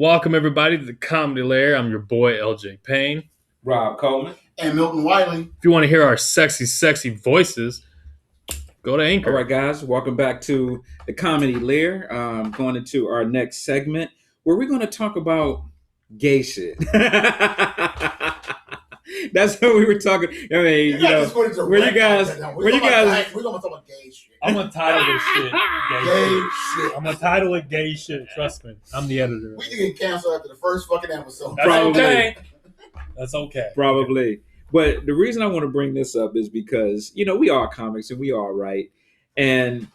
Welcome, everybody, to the Comedy Lair. I'm your boy, LJ Payne. Rob Coleman. And Milton Wiley. If you want to hear our sexy, sexy voices, go to Anchor. All right, guys, welcome back to the Comedy Lair. Going into our next segment where we're going to talk about gay shit. That's what we were talking. I mean, you know, where you guys? We're gonna talk about gay shit. I'm gonna title this shit Gay shit. I'm gonna title it gay shit. Trust me, I'm the editor. We can get canceled after the first fucking episode. That's Probably. okay. That's okay. Probably. But the reason I want to bring this up is because, you know, we are comics and we are right. And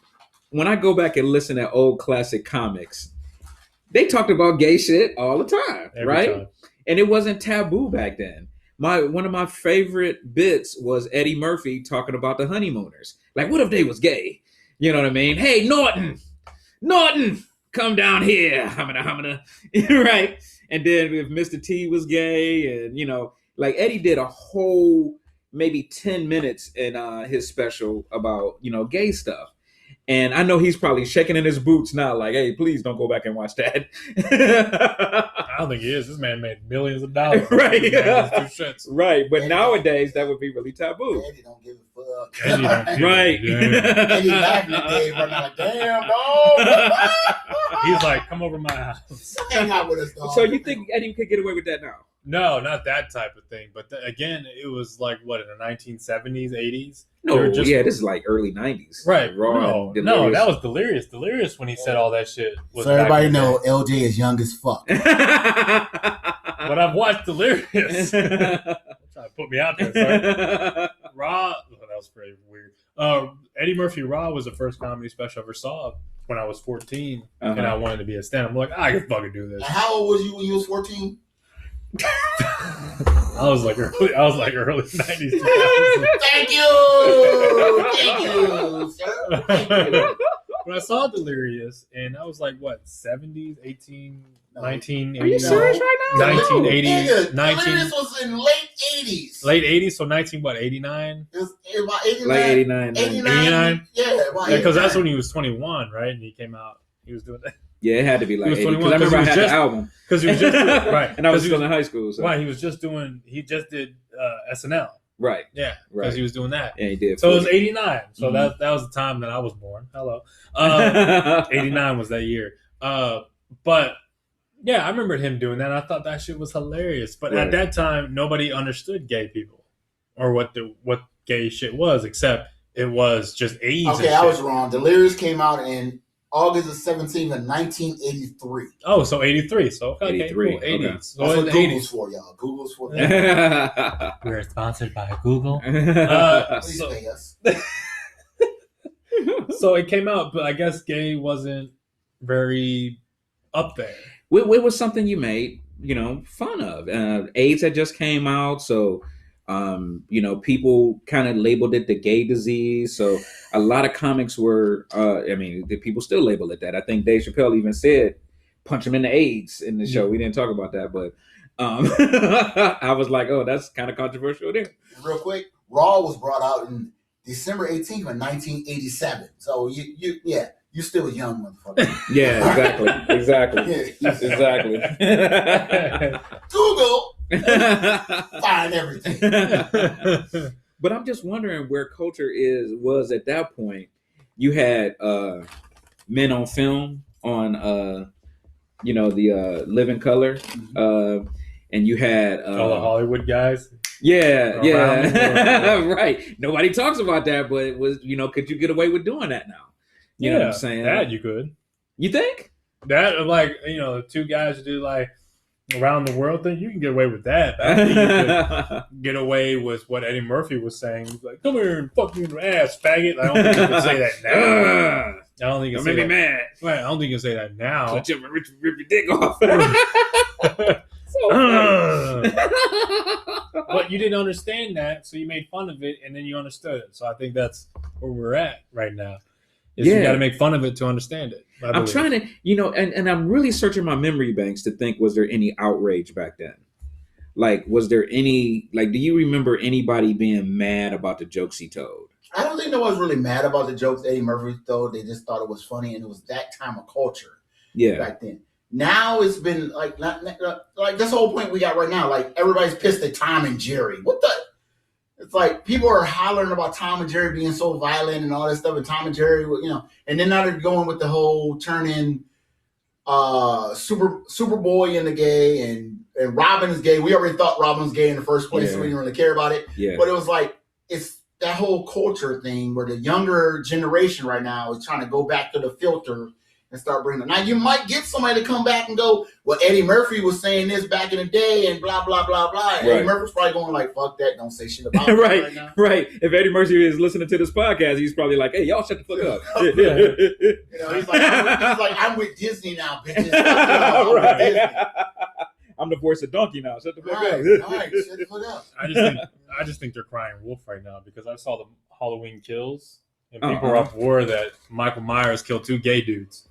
when I go back and listen to old classic comics, they talked about gay shit all the time, Every right? time. And it wasn't taboo back then. One of my favorite bits was Eddie Murphy talking about the honeymooners. Like, what if they was gay? You know what I mean? Hey, Norton, come down here. Hamina. Right? And then if Mr. T was gay, and, you know, like Eddie did a whole maybe 10 minutes in his special about, you know, gay stuff. And I know he's probably shaking in his boots now, like, hey, please don't go back and watch that. I don't think he is. This man made millions of dollars. Right. Right. But Eddie nowadays, that would be really taboo. Eddie don't give a fuck. Eddie don't give a Right. damn. Eddie back in the day running like, damn, dog. He's like, come over my house. Hang out with us, dog. So you think Eddie could get away with that now? No, not that type of thing. But again, it was like, what, in the 1970s, 80s? No, They were just- this is like early 90s. Right. Raw and No, Delirious. that was Delirious. Delirious when he said all that shit. Was So everybody back in the know day. LJ is young as fuck. But I've watched Delirious. Trying to put me out there. Sorry. Raw. Oh, that was pretty weird. Eddie Murphy Raw was the first comedy special I ever saw when I was 14, and I wanted to be a stand-up. I'm like, I can fucking do this. And how old was you when you was 14? I was like early 90s. 2000s. Thank you, sir. Thank you. When I saw Delirious, and I was like, what, 70s, 1980s? Are you serious right now? 1980s, Nigga, 19 Delirious was in late 80s. late 80s, so 89? It was about 89. Like 89. 89? Yeah, about Yeah, because that's 89. when he was 21, right? And he came out. He was doing that. Yeah, it had to be like He was 80. 21, Because I remember I 'cause he had was the album. Because he was just doing, right. And I was 'Cause he still in high school. So. Right, he just did SNL. Right. Yeah, because Right. he was doing that. Yeah, he did. So it was 89. So Mhm. that was the time that I was born. Hello. 89 was that year. But yeah, I remembered him doing that. I thought that shit was hilarious. But Right. at that time, nobody understood gay people or what gay shit was, except it was just AIDS. Okay, and I shit. was wrong. Delirious came out in August the 17th of 1983. Oh, so 83. So okay, 83, cool. 80s. okay. So That's in what the Google's 80s. for, y'all. Google's for We're sponsored by Google. Please So- pay us. So it came out, but I guess gay wasn't very up there. It was something you made, you know, fun of. AIDS had just came out, so you know, people kind of labeled it the gay disease. So a lot of comics were, the people still label it that. I think Dave Chappelle even said, "Punch him in the AIDS" in the show. We didn't talk about that, but I was like, oh, that's kind of controversial there. Real quick, Raw was brought out in December 18th of 1987. So you still a young motherfucker. Yeah, exactly. Yeah. Exactly. Google, find everything. But I'm just wondering where culture was at that point. You had Men on Film on the Living Color, and you had All the Hollywood guys. yeah, Around the world. right. Nobody talks about that, but it was, you know, could you get away with doing that now? You know what I'm saying? That you could. You think? That, like, you know, two guys do like around the world thing. You can get away with that. I think you could get away with what Eddie Murphy was saying. He's like, come here and fuck me in the ass, faggot. I don't think you can say that now. I don't think you Don't can make say me that. mad. Right, I don't think you can say that now. Let you rip your dick off. So But you didn't understand that, so you made fun of it, and then you understood it. So I think that's where we're at right now. Is Yeah. you got to make fun of it to understand it. I I'm believe. trying to, you know, and I'm really searching my memory banks to think, was there any outrage back then? Like, was there any, like, do you remember anybody being mad about the jokes he told? I don't think no one's really mad about the jokes Eddie Murphy told. They just thought it was funny, and it was that time of culture Yeah. back then. Now it's been like this whole point we got right now. Like everybody's pissed at Tom and Jerry. What the? It's like people are hollering about Tom and Jerry being so violent and all that stuff, and Tom and Jerry, and then now they're going with the whole turning Superboy into gay and Robin is gay. We already thought Robin was gay in the first place, so we didn't really care about it. Yeah. But it was like it's that whole culture thing where the younger generation right now is trying to go back to the filter and start bringing it. Now you might get somebody to come back and go, well, Eddie Murphy was saying this back in the day and blah, blah, blah, blah. And Eddie Murphy's probably going like, fuck that, don't say shit about it right now. Right. If Eddie Murphy is listening to this podcast, he's probably like, hey, y'all shut the fuck up. He's like, I'm with Disney now, bitches. I'm the voice of Donkey now. Shut the fuck up. Right, shut the fuck up. I just think they're crying wolf right now because I saw the Halloween Kills and people are uproar that Michael Myers killed 2 gay dudes.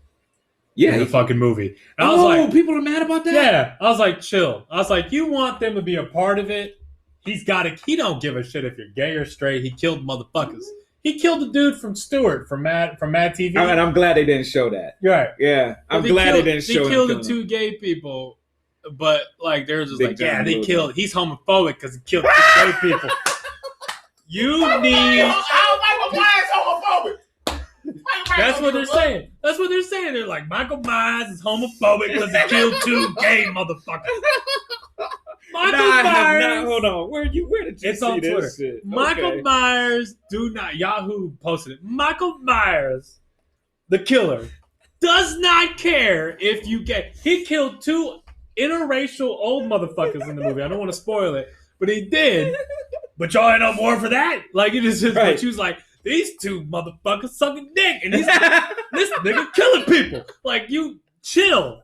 Yeah, in the fucking movie. And I was like, people are mad about that? Yeah. I was like, chill. I was like, you want them to be a part of it? He don't give a shit if you're gay or straight. He killed motherfuckers. He killed the dude from Stewart from Mad TV. And I'm glad they didn't show that. Right. Yeah. I'm glad they didn't show They killed the 2 gay people, but like they're just like, yeah, they killed. He's homophobic because he killed 2 gay people. You need. Michael Myers homophobic. That's what they're saying. That's what they're saying. They're like, Michael Myers is homophobic because he killed 2 gay motherfuckers. Myers. Hold on. Where did you it's see on Twitter. This shit? Michael Myers, Yahoo posted it. Michael Myers, the killer, does not care if you gay. He killed 2 interracial old motherfuckers in the movie. I don't want to spoil it, but he did. But y'all ain't on board for that. Like, it is just, but she was like, these 2 motherfuckers sucking dick, and this nigga killing people. Like, you chill.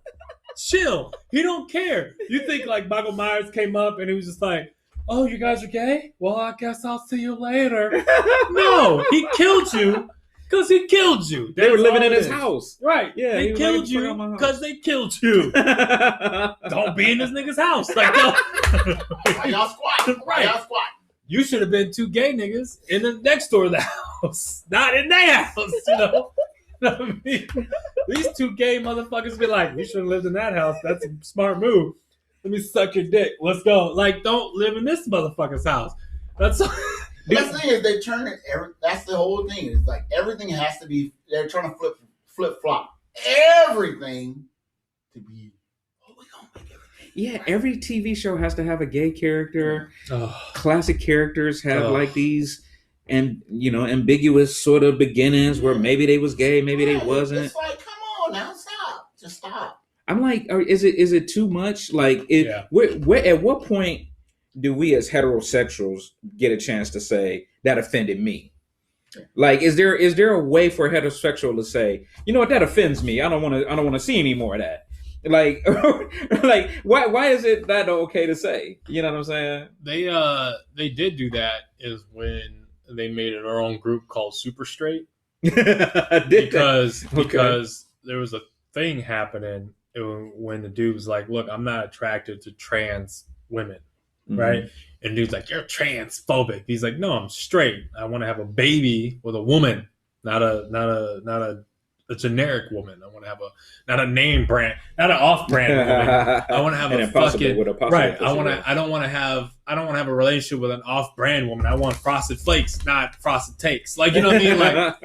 He don't care. You think like Michael Myers came up and he was just like, oh, you guys are gay? Well, I guess I'll see you later. No, he killed you because he killed you. They were living in his house. Right. Yeah. They killed you because they killed you. Don't be in this nigga's house. Like, no. Why y'all squat? Right. Y'all squat? You should have been 2 gay niggas in the next door of the house, not in their house, you know? I mean, these 2 gay motherfuckers be like, you should have lived in that house. That's a smart move. Let me suck your dick. Let's go. Like, don't live in this motherfucker's house. That's the thing is they turn it. That's the whole thing. It's like everything has to be. They're trying to flip flop everything to be. Oh, we gonna make everything. Yeah, every TV show has to have a gay character. Classic characters have like these. And ambiguous sort of beginnings where maybe they was gay, maybe they wasn't. It's like, come on now, stop, just stop. I'm like, is it too much? Like, where at what point do we as heterosexuals get a chance to say that offended me? Like, is there a way for a heterosexual to say, you know what, that offends me? I don't want to see any more of that. Like, like why is it that okay to say? You know what I'm saying? They did do that is when they made their own group called Super Straight because there was a thing happening when the dude was like, look, I'm not attracted to trans women, right? And the dude's like, you're transphobic. He's like, no, I'm straight. I want to have a baby with a woman, not a generic woman. I want to have not a name brand, not an off-brand woman. I want to have a fucking right. I don't want to have a relationship with an off-brand woman. I want Frosted Flakes, not Frosted Takes. Like, you know what I mean? Like,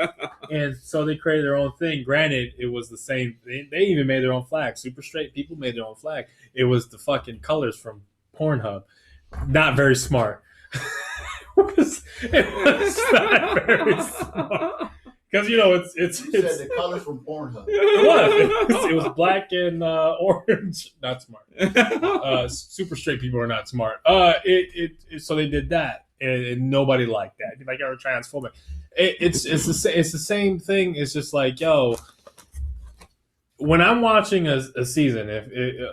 and so they created their own thing. Granted, it was the same. They even made their own flag. Super straight people made their own flag. It was the fucking colors from Pornhub. Not very smart. it was not very smart. Because it's said the colors from Pornhub. It was black and orange. Not smart. Super straight people are not smart. So they did that, and nobody liked that. Like, you're transphobic. It's the same thing. It's just like, yo, when I'm watching a season,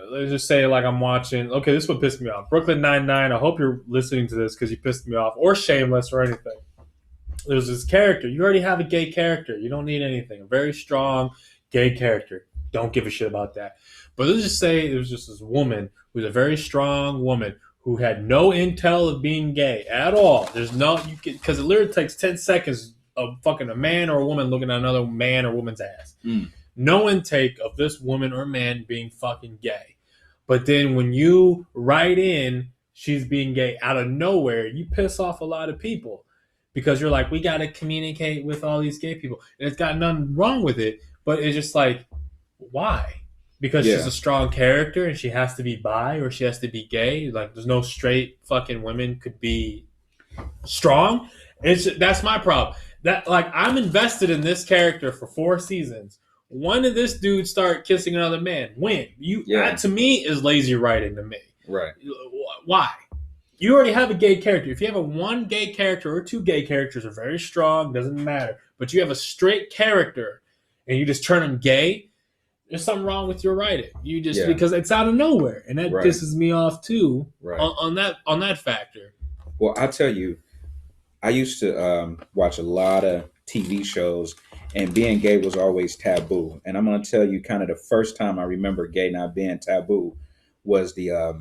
let's just say like I'm watching. Okay, this is what pissed me off. Brooklyn Nine-Nine. I hope you're listening to this because you pissed me off, or Shameless, or anything. There's this character. You already have a gay character. You don't need anything. A very strong gay character. Don't give a shit about that. But let's just say there was just this woman who's a very strong woman who had no intel of being gay at all. There's because it literally takes 10 seconds of fucking a man or a woman looking at another man or woman's ass. no intake of this woman or man being fucking gay. But then when you write in she's being gay out of nowhere, you piss off a lot of people because you're like, we got to communicate with all these gay people. And it's got nothing wrong with it, but it's just like, why? Because she's a strong character and she has to be bi or she has to be gay. Like, there's no straight fucking women could be strong. That's my problem. That, like, I'm invested in this character for 4 seasons. When did this dude start kissing another man? When? That to me is lazy writing to me. Right. Why? You already have a gay character. If you have one gay character or 2 gay characters are very strong, doesn't matter. But you have a straight character and you just turn them gay, there's something wrong with your writing. You just because it's out of nowhere. And that pisses me off too on that factor. Well, I'll tell you, I used to watch a lot of TV shows, and being gay was always taboo. And I'm going to tell you kind of the first time I remember gay not being taboo was the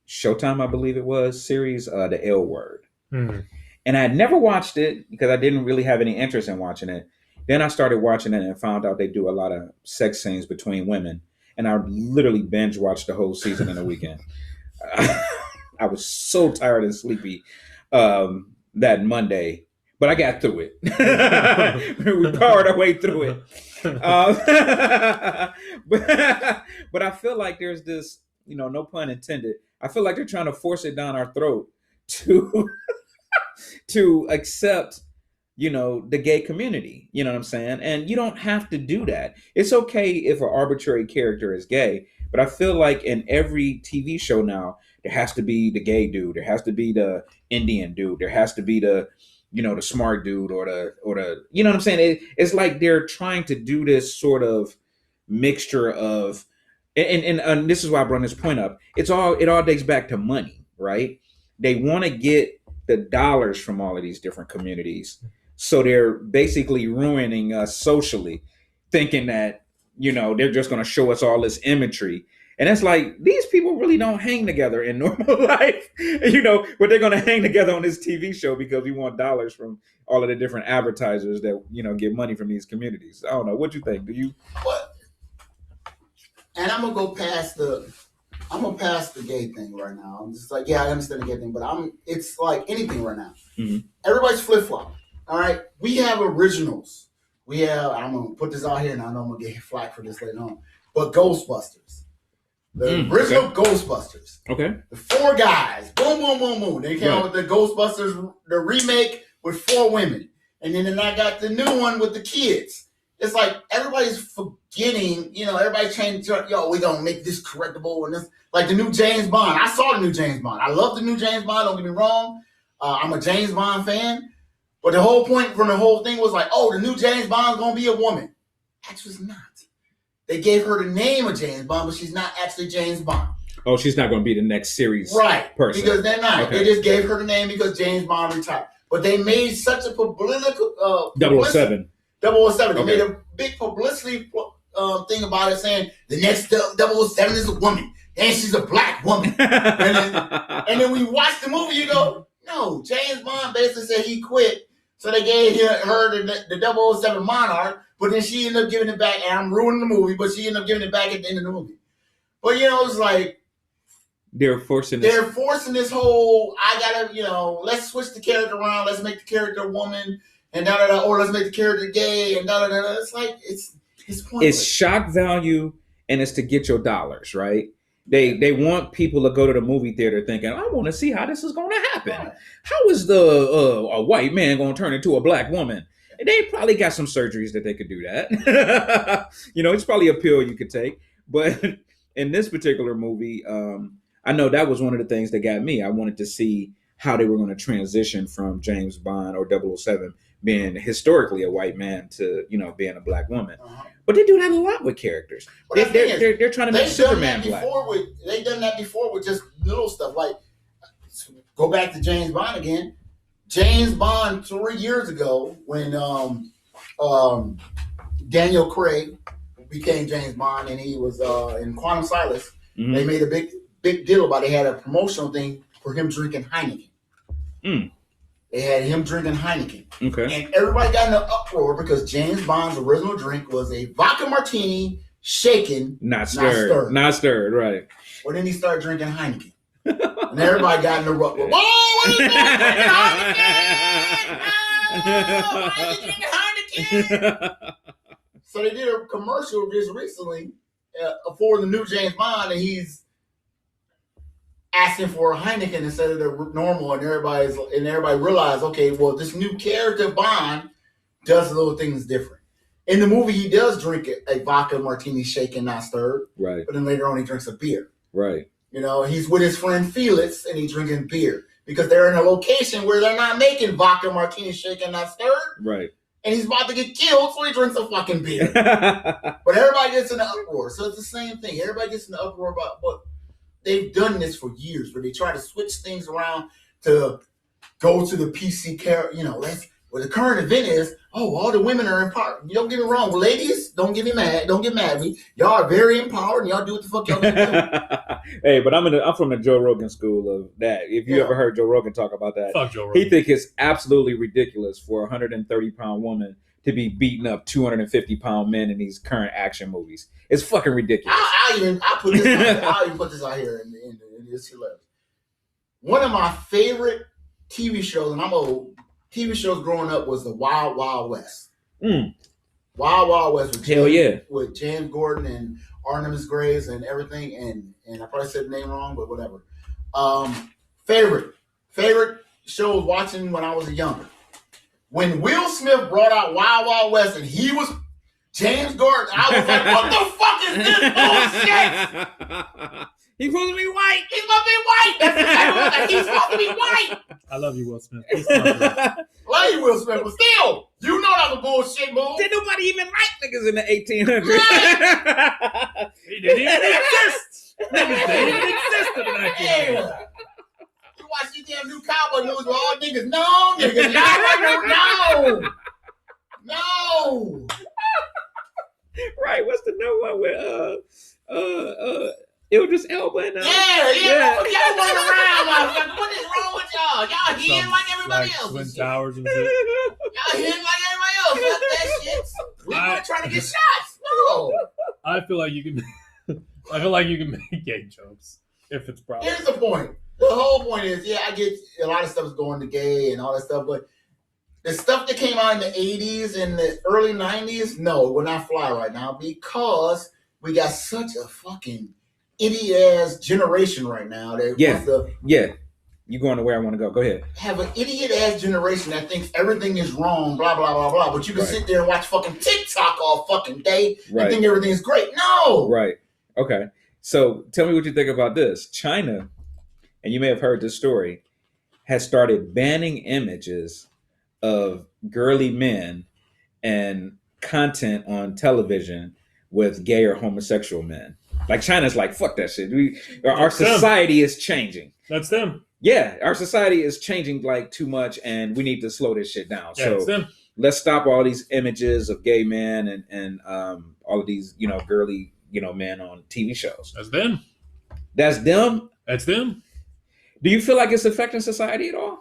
Showtime, I believe it was, series, The L Word. Mm-hmm. And I had never watched it because I didn't really have any interest in watching it. Then I started watching it and found out they do a lot of sex scenes between women. And I literally binge watched the whole season in a weekend. I was so tired and sleepy that Monday, but I got through it. We powered our way through it. But I feel like there's this, no pun intended, I feel like they're trying to force it down our throat to accept, the gay community. You know what I'm saying? And you don't have to do that. It's okay if an arbitrary character is gay, but I feel like in every TV show now, there has to be the gay dude. There has to be the Indian dude. There has to be the, the smart dude or the, you know what I'm saying? It's like they're trying to do this sort of mixture of, and this is why I brought this point up. It all dates back to money, right? They want to get the dollars from all of these different communities. So they're basically ruining us socially, thinking that, they're just going to show us all this imagery. And it's like, these people really don't hang together in normal life, but they're going to hang together on this TV show because we want dollars from all of the different advertisers that, get money from these communities. I don't know. What you think? Do you? What? And I'm going to go past the gay thing right now. I'm just like, I understand the gay thing, but it's like anything right now. Mm-hmm. Everybody's flip-flop. All right. We have originals. I'm going to put this out here and I know I'm going to get flack for this later on, but Ghostbusters. The original Ghostbusters. Okay. The 4 guys. Boom, boom, boom, boom. They came out with the Ghostbusters, the remake with 4 women. And then I got the new one with the kids. It's like everybody's forgetting, everybody's changing, we going to make this correctable. And this, like the new James Bond. I saw the new James Bond. I love the new James Bond. Don't get me wrong. I'm a James Bond fan. But the whole point from the whole thing was like, the new James Bond's going to be a woman. Actually, it's not. They gave her the name of James Bond, but she's not actually James Bond. Oh, she's not going to be the next series person. Because they're not. Okay. They just gave her the name because James Bond retired. But they made such a political... 007. 007. Okay. They made a big publicity thing about it saying the next 007 is a woman. And she's a black woman. and then we watch the movie, you go, no, James Bond basically said he quit. So they gave her the 007 Monarch. But then she ended up giving it back, and I'm ruining the movie, but she ended up giving it back at the end of the movie. But, it's like... They're forcing this whole, let's switch the character around, let's make the character a woman, and da-da-da, or let's make the character gay, and da-da-da-da. It's like, it's pointless. It's shock value, and it's to get your dollars, right? They want people to go to the movie theater thinking, I want to see how this is going to happen. Right. How is a white man going to turn into a black woman? They probably got some surgeries that they could do that. It's probably a pill you could take. But in this particular movie, I know that was one of the things that got me. I wanted to see how they were going to transition from James Bond or 007 being historically a white man to, being a black woman. Uh-huh. But they do that a lot with characters. They're trying to make Superman black. They've done that before with just little stuff. Like, go back to James Bond again. James Bond 3 years ago, when Daniel Craig became James Bond and he was in Quantum Solace, they made a big deal about it. They had a promotional thing for him drinking Heineken. They had him drinking Heineken. Okay. And everybody got in an uproar because James Bond's original drink was a vodka martini, shaken, not stirred. Not stirred, right. Well, then he started drinking Heineken. And everybody got in the uproar. Whoa, what are you doing? Heineken! So they did a commercial just recently for the new James Bond, and he's asking for a Heineken instead of the normal, and everybody realized, okay, well, this new character Bond does little things different. In the movie, he does drink a vodka martini shaken, not stirred. Right. But then later on, he drinks a beer. Right. You know, he's with his friend Felix, and he's drinking beer because they're in a location where they're not making vodka martini shaken, not stirred. Right. And he's about to get killed, so he drinks a fucking beer. But everybody gets in an uproar. So it's the same thing. Everybody gets in an uproar about what they've done this for years, where they try to switch things around to go to the PC character. You know, where the current event is. Oh, all the women are empowered. You don't get me wrong, ladies. Don't get mad at me. Y'all are very empowered, and y'all do what the fuck y'all can do. Hey, but I'm from the Joe Rogan school of that. If you ever heard Joe Rogan talk about that, fuck Joe Rogan. He think it's absolutely ridiculous for a 130-pound woman to be beating up 250-pound men in these current action movies. It's fucking ridiculous. I'll even put this out here, and it's hilarious. One of my favorite TV shows, and I'm old. TV shows growing up was the Wild Wild West. Wild Wild West with James Gordon and Artemis Graves and everything, and I probably said the name wrong, but whatever. Favorite shows watching when I was younger. When Will Smith brought out Wild Wild West and he was James Gordon, I was like, what the fuck is this bullshit? He's supposed to be white. He's supposed to be white. That's exactly what he's supposed to be white. I love you, Will Smith. Love you, Will Smith, but still, you know that was a bullshit move. Did nobody even like niggas in the 1800s? Right. He didn't even exist. Niggas didn't even exist in the 1900s. Yeah. You watch these damn new cowboy movies where all niggas, no, niggas, no. Right, what's the new one with Idris Elba and y'all running around, motherfucker. What is wrong with y'all? Y'all hitting like everybody else. Twin Towers and shit. Y'all hitting like everybody else. Fuck that shit. We weren't trying to get shots. No. I feel like you can make gay jokes if it's proper. Here's the point. The whole point is, I get a lot of stuff is going to gay and all that stuff, but the stuff that came out in the 80s and the early 90s, no, it will not fly right now because we got such a fucking idiot-ass generation right now that you're going to where I want to go. Go ahead. Have an idiot-ass generation that thinks everything is wrong, blah, blah, blah, blah. But you can sit there and watch fucking TikTok all fucking day and think everything's great. No! Right. Okay. So tell me what you think about this. China, and you may have heard this story, has started banning images of girly men and content on television with gay or homosexual men. Like China's like, fuck that shit. Our society is changing. That's them. Yeah, our society is changing like too much, and we need to slow this shit down. Yeah, so let's stop all these images of gay men and all of these girly men on TV shows. That's them. That's them. That's them. Do you feel like it's affecting society at all?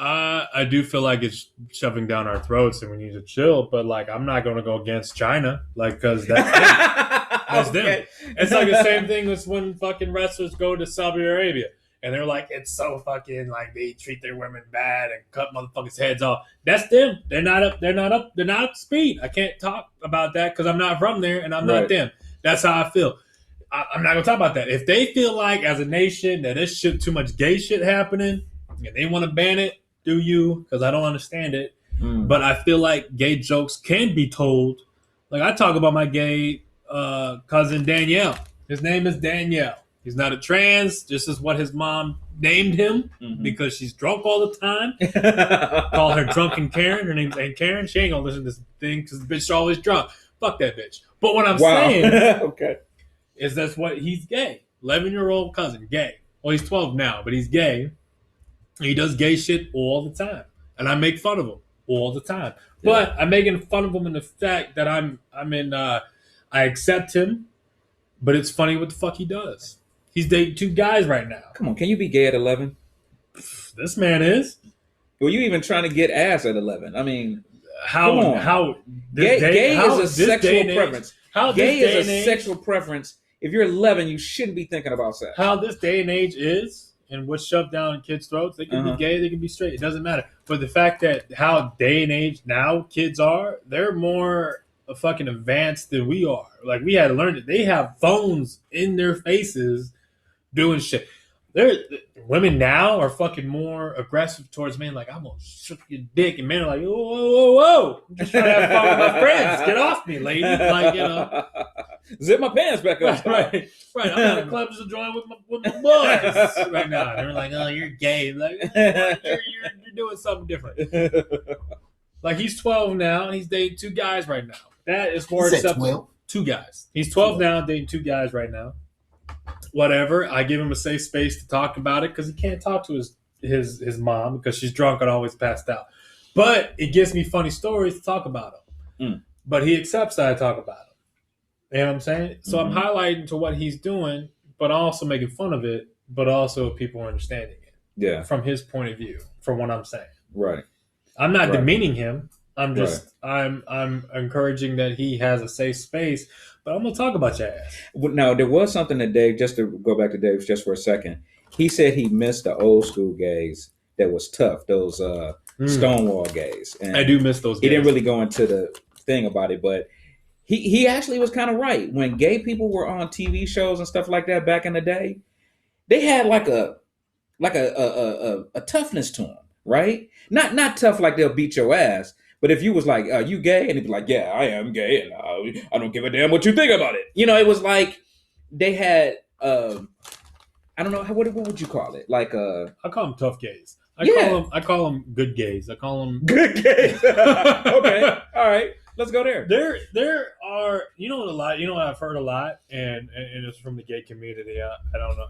I do feel like it's shoving down our throats, and we need to chill. But like, I'm not going to go against China, like, because that's them. It's like the same thing as when fucking wrestlers go to Saudi Arabia, and they're like, it's so fucking like they treat their women bad and cut motherfuckers' heads off. That's them. They're not up to speed. I can't talk about that because I'm not from there and I'm not them. That's how I feel. I'm not gonna talk about that. If they feel like as a nation that there's too much gay shit happening and they want to ban it, do you? Because I don't understand it. But I feel like gay jokes can be told. Like I talk about my gay cousin Danielle. His name is Danielle. He's not a trans. This is what his mom named him because she's drunk all the time. Call her Drunken Karen. Her name's Aunt Karen. She ain't gonna listen to this thing because the bitch always drunk. Fuck that bitch. But what I'm saying is that's what he's gay. 11-year-old cousin, gay. Well, he's 12 now, but he's gay. He does gay shit all the time. And I make fun of him all the time. Yeah. But I'm making fun of him in the fact that I accept him, but it's funny what the fuck he does. He's dating 2 guys right now. Come on, can you be gay at 11? This man is. Were you even trying to get ass at 11? I mean, how gay is a sexual age, preference. How gay this day is a and age, sexual preference. If you're 11, you shouldn't be thinking about sex. How this day and age is, and what's shoved down kids' throats, they can be gay, they can be straight. It doesn't matter. But the fact that how day and age now kids are, they're more fucking advanced than we are. Like, we had to learn that they have phones in their faces doing shit. Women now are fucking more aggressive towards men. Like, I'm gonna shoot your dick, and men are like, whoa! I'm just trying to have fun with my friends. Get off me, lady! Like, you know, zip my pants back up. Right. I'm at a club just enjoying with my boys right now. They're like, oh, you're gay. Like, you're doing something different. Like, he's 12 now, and he's dating 2 guys right now. That is more acceptable. 2 guys. He's 12 now, dating 2 guys right now. Whatever. I give him a safe space to talk about it because he can't talk to his mom because she's drunk and always passed out. But it gives me funny stories to talk about him. But he accepts that I talk about him. You know what I'm saying? So I'm highlighting to what he's doing, but also making fun of it, but also people are understanding it. Yeah. From his point of view, from what I'm saying. Right. I'm not demeaning him. I'm just I'm encouraging that he has a safe space. But I'm gonna talk about your ass. Now, there was something that Dave, just to go back to Dave just for a second, he said he missed the old school gays that was tough, those Stonewall gays. And I do miss those gays. He didn't really go into the thing about it, but he actually was kind of right. When gay people were on TV shows and stuff like that back in the day, they had like a toughness to them, right? Not tough like they'll beat your ass. But if you was like, you gay? And he'd be like, yeah, I am gay. And I don't give a damn what you think about it. You know, it was like they had, I don't know, what would you call it? Like, I call them tough gays. I call them good gays. I call them good gays. Okay. All right. Let's go there. There are, I've heard a lot, and it's from the gay community. I don't know.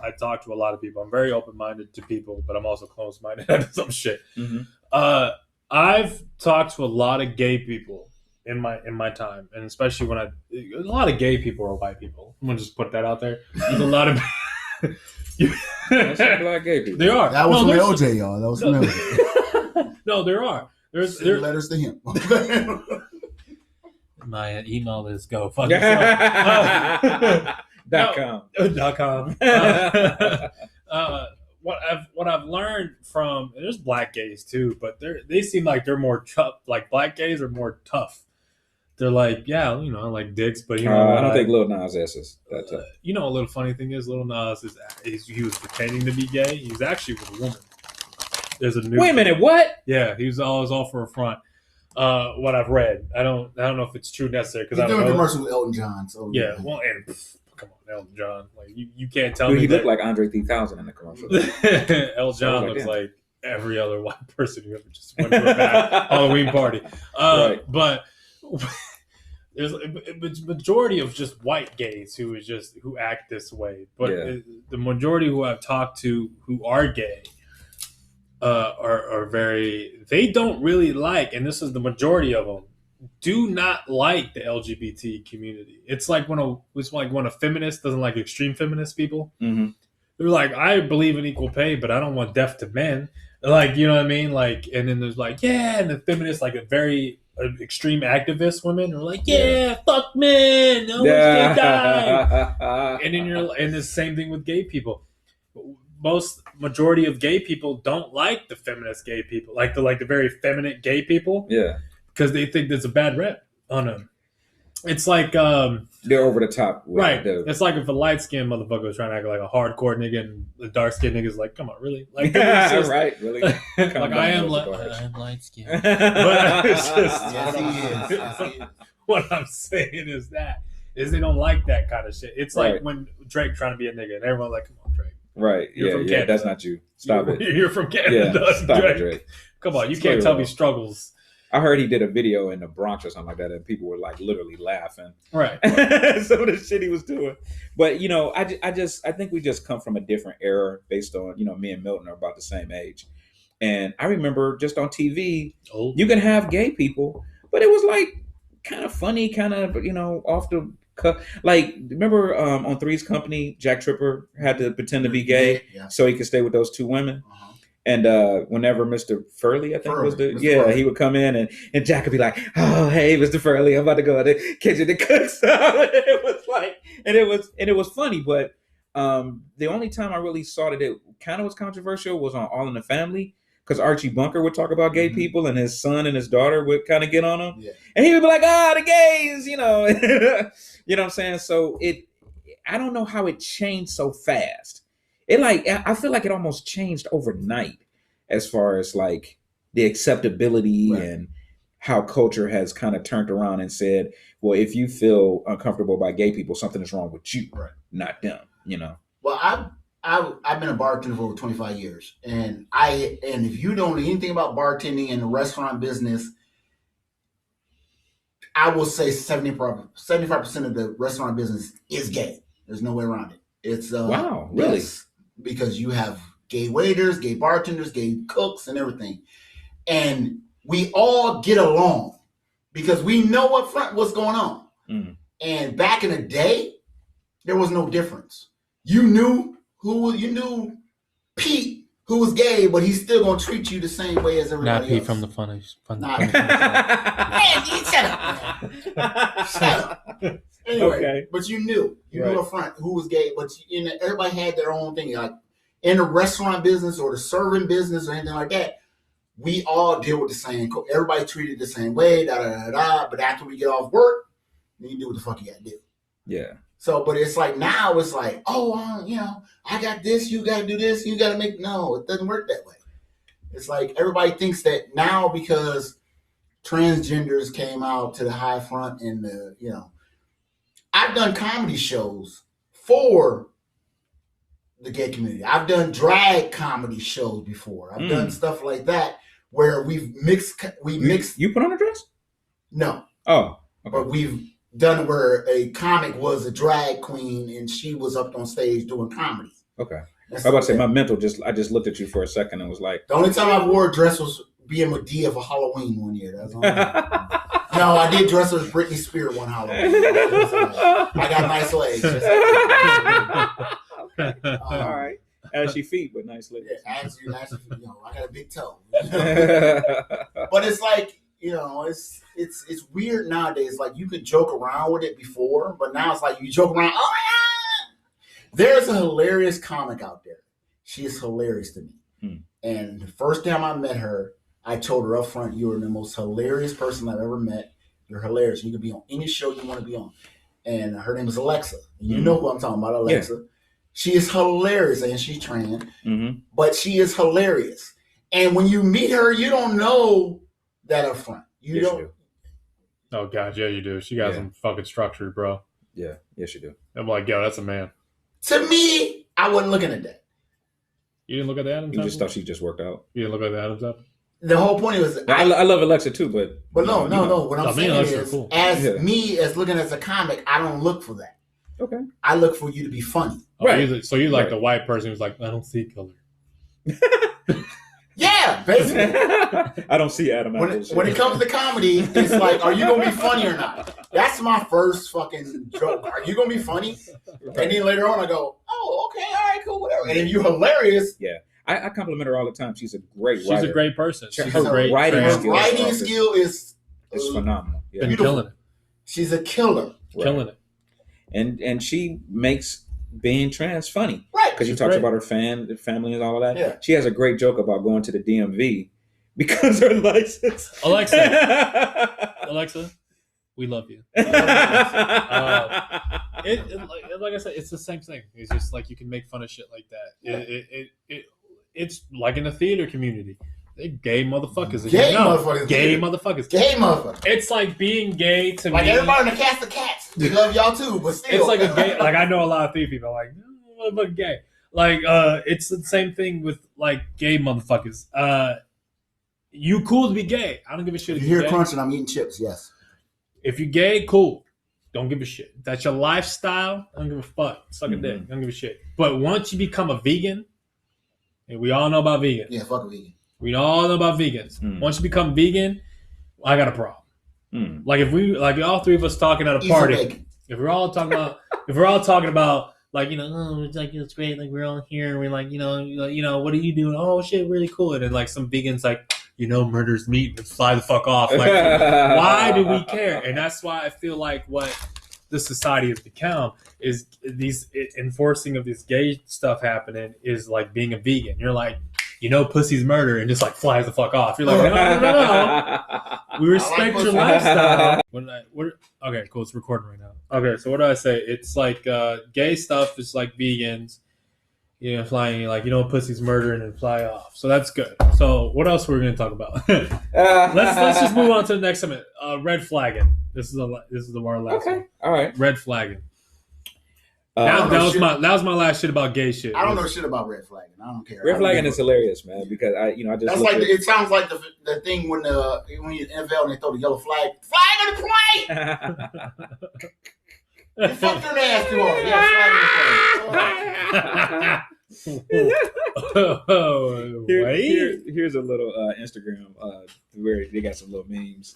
I talk to a lot of people. I'm very open-minded to people, but I'm also closed-minded to some shit. I've talked to a lot of gay people in my time, and especially a lot of gay people are white people. I'm gonna just put that out there. There's a lot of That's some black gay people. They are. That was from LJ, y'all. That was from LJ. No, there are. There's letters to him. My email is go fuck .com. What I've learned from, there's black gays too, but they seem like they're more tough. Like, black gays are more tough. They're like, yeah, I like dicks, but I don't think Lil Nas X is that tough. A little funny thing is, Lil Nas he was pretending to be gay. He was actually with a woman. There's a new. Wait a minute, what? Yeah, he was all for a front. What I've read, I don't know if it's true necessarily because He's I don't doing know. commercials with Elton John. So yeah, well, and come on, Elton John. Like, you can't tell Dude, me he that. looked like Andre 3000 in the commercial. Elton John looks like every other white person who ever just went to a bad Halloween party. But there's a majority of just white gays who act this way. But the majority who I've talked to who are gay are very. They don't really like, and this is the majority of them, do not like the LGBT community. It's like when a feminist doesn't like extreme feminist people. Mm-hmm. They're like, I believe in equal pay, but I don't want death to men. Like, you know what I mean? Like, and then there's like, yeah, and the feminists, like a very extreme activist women are like, yeah, fuck men, no one should die. And then and the same thing with gay people. Majority of gay people don't like the feminist gay people, like the very feminine gay people. Yeah. Because they think there's a bad rep on them. It's like they're over the top, right? It's like if a light skinned motherfucker was trying to act like a hardcore nigga, and the dark skinned nigga's like, "Come on, really?" Like, just, right? Really? Like, I'm light skinned, but it's just what I'm saying is they don't like that kind of shit. It's like when Drake trying to be a nigga, and everyone's like, "Come on, Drake." Right? Yeah, that's not you. Stop it. You're from Canada. Yeah, stop it, Drake. Come on, you can't tell me struggles. I heard he did a video in the Bronx or something like that, and people were like literally laughing. Right. Some of the shit he was doing. But I think we just come from a different era based on, me and Milton are about the same age. And I remember just on TV, you can have gay people, but it was like kind of funny, kind of, off the cuff. Like, remember on Three's Company, Jack Tripper had to pretend to be gay so he could stay with those 2 women? Uh-huh. And whenever Mr. Furley, I think was the Furley. he would come in and Jack would be like, "Oh, hey, Mr. Furley, I'm about to go in the kitchen to cook some." It was like, and it was funny, but the only time I really saw that it kind of was controversial was on All in the Family, because Archie Bunker would talk about gay people, and his son and his daughter would kind of get on him, and he would be like, the gays, you know, you know what I'm saying? So I don't know how it changed so fast. I feel like it almost changed overnight as far as like the acceptability and how culture has kind of turned around and said, well, if you feel uncomfortable by gay people, something is wrong with you, not them, you know? Well, I've been a bartender for over 25 years, and if you don't know anything about bartending and the restaurant business, I will say 75% of the restaurant business is gay. There's no way around it. It's wow, really? Yes, because you have gay waiters, gay bartenders, gay cooks, and everything, and we all get along because we know what's going on. Mm. And back in the day, there was no difference. You knew Pete, who was gay, but he's still gonna treat you the same way as everybody else. Not Pete from the Funnies. Man, shut up. Shut up. Anyway, but you knew up front who was gay, but everybody had their own thing. Like in the restaurant business or the serving business or anything like that, we all deal with the same. Everybody treated the same way. But after we get off work, then you do what the fuck you gotta do. Yeah. So, but it's like now it's like, I got this. You gotta do this. You gotta make. No, it doesn't work that way. It's like everybody thinks that now because transgenders came out to the high front and I've done comedy shows for the gay community. I've done drag comedy shows before. I've done stuff like that where we've mixed. You put on a dress? No. Oh. Okay. But we've done where a comic was a drag queen and she was up on stage doing comedy. Okay. I was about to say my mental I just looked at you for a second and was like, the only time I wore a dress was being Medea for Halloween one year. That's all. No, I did dress as Britney Spears one Halloween. I got nice legs. Okay. All right. Ashy feet, but nice legs. Yeah, ashy feet. I got a big toe. But it's like, it's weird nowadays. Like you could joke around with it before, but now it's like you joke around. Oh my God! There's a hilarious comic out there. She is hilarious to me. And the first time I met her, I told her up front, "You are the most hilarious person I've ever met. You're hilarious. You can be on any show you want to be on." And her name is Alexa. You know who I'm talking about, Alexa. Yeah. She is hilarious, and she's trans, but she is hilarious. And when you meet her, you don't know that up front. You don't. Oh God, yeah, you do. She got some fucking structure, bro. Yeah, yes, you do. I'm like, yo, that's a man. To me, I wasn't looking at that. You didn't look at the Adams? You just thought she just worked out. You didn't look at the Adams apple? The whole point was I love Alexa too, but no. What I'm saying is, cool. Me as looking as a comic, I don't look for that. Okay. I look for you to be funny. Oh, right. So you're like the white person who's like, I don't see color. Yeah, basically. I don't see Adam apples. When it comes to comedy, it's like, are you gonna be funny or not? That's my first fucking joke. Are you gonna be funny? Okay. And then later on, I go, oh, okay, all right, cool, whatever. And if you're hilarious, I compliment her all the time. She's a great writer. She's a great person. Her writing skill is phenomenal. Yeah. Been killing it. She's a killer. Killing it. And she makes being trans funny. Right. Because she talks about her family and all of that. Yeah. She has a great joke about going to the DMV because her license. Alexa, we love you. Like I said, it's the same thing. It's just like you can make fun of shit like that. It's like in the theater community. They gay motherfuckers. Gay motherfuckers. Gay motherfuckers. Gay motherfuckers. It's like being gay to me. Like everybody in the cast of Cats. We love y'all too, but still. It's like a gay. Like I know a lot of theater people are like, no, motherfucker gay. Like it's the same thing with like gay motherfuckers. You cool to be gay. I don't give a shit. If you hear crunching, I'm eating chips. Yes. If you're gay, cool. Don't give a shit. If that's your lifestyle. I don't give a fuck. Suck a dick. I don't give a shit. But once you become a vegan, and we all know about vegans. Yeah, fuck a vegan. We all know about vegans. Once you become vegan, I got a Like if all three of us talking at a party, if we're all talking about like, oh, it's like, it's great, like, we're all here, and we're like, what are you doing? Oh shit, really cool. And then like some vegans like, murder's meat, and fly the fuck off. Like, why do we care? And that's why I feel like what the society has become is these enforcing of this gay stuff happening is like being a vegan. You're like, pussy's murder, and just like flies the fuck off. You're like, no. We respect your lifestyle. Okay, cool. It's recording right now. Okay, so what do I say? It's like gay stuff is like vegans, flying like, pussy's murder and then fly off. So that's good. So what else were we going to talk about? let's just move on to the next segment. Red flagging. This is our last one. All right. Red flagging. That was my last shit about gay shit. I don't know shit about red flagging. I don't care. Red flagging is hilarious, man, because I just. That's like it sounds like the thing when you're in NFL and they throw the yellow flag on the play. You fucked your ass too hard. Here's a little Instagram where they got some little memes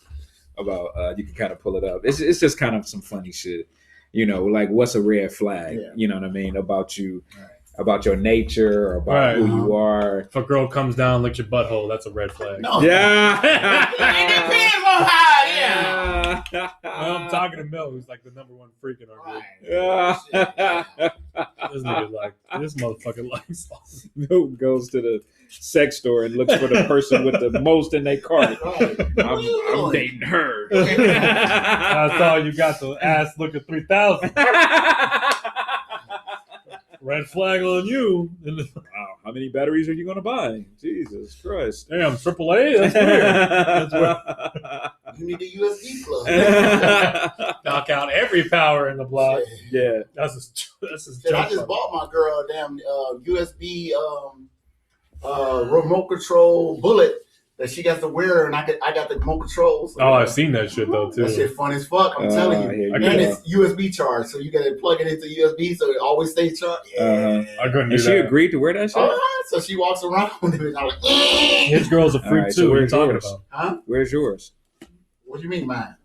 about. You can kind of pull it up. It's just kind of some funny shit. Like what's a red flag? Yeah. You know what I mean about you. Right. About your nature or about who you are. If a girl comes down, licks your butthole, that's a red flag. No. Yeah. It depends on how, yeah. I'm talking to Mel, who's like the number one freak in our group. Right. This nigga this motherfucker likes Who goes to the sex store and looks for the person with the most in their cart. Right. I'm dating her. I saw you got the ass looking 3,000. Red flag on you. Wow, how many batteries are you going to buy? Jesus Christ. Damn, AAA? That's weird. You need a USB plug. Knock out every power in the block. Yeah. That's his I just bought my girl a damn USB remote control bullet that she got to wear, and I got the remote controls. Oh, I've seen that shit though too. That shit fun as fuck. I'm telling you. And it's USB charged, so you got to plug it into USB, so it always stays charged. Yeah. I couldn't do that. She agreed to wear that shit. So she walks around with it. I'm like, his girl's a freak too. So what are you talking yours? about? Huh? Where's yours? What do you mean mine?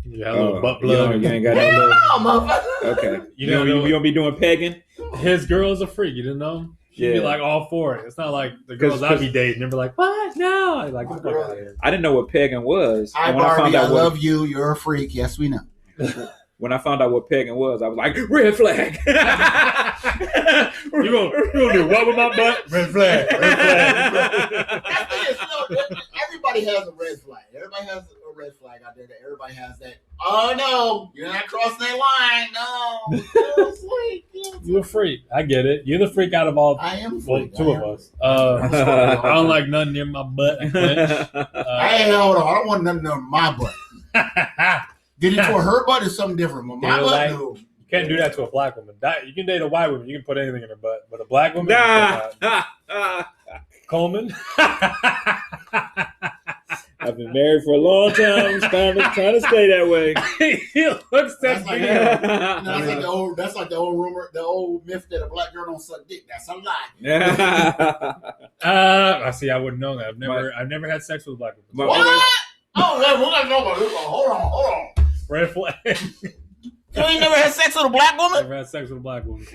You got a little butt plug. You ain't got that little. Motherfucker. Okay. You don't be doing pegging. His girl's a freak. You didn't know? She'd be like all for it. It's not like the girls I'd be dating. They'd be like, what? No. I'd like, get the fuck out of here. I didn't know what pegging was. Hi, Barbie. I love you. You're a freak. Yes, we know. When I found out what pegging was, I was like, red flag. You gonna do what with my butt? Red flag. Everybody has a red flag. Everybody has a red flag out there. That everybody has that. Oh no, you're not crossing that line. No, you're a freak. I get it. You're the freak out of all. I am. Freak. Two of us. I don't like nothing near my butt. Hey, hold on. I don't want nothing near my butt. Get into her butt is something different. But my butt, no. You can't do that to a black woman. You can date a white woman. You can put anything in her butt. But a black woman, Coleman. I've been married for a long time. Trying to stay that way. He looks that like that's like the old rumor, the old myth that a black girl don't suck dick. That's a lie. I see. I wouldn't know that. I've never had sex with a black woman. What? Oh, we're gonna know about this. Hold on. Red flag. You ain't never had sex with a black woman? Never had sex with a black woman.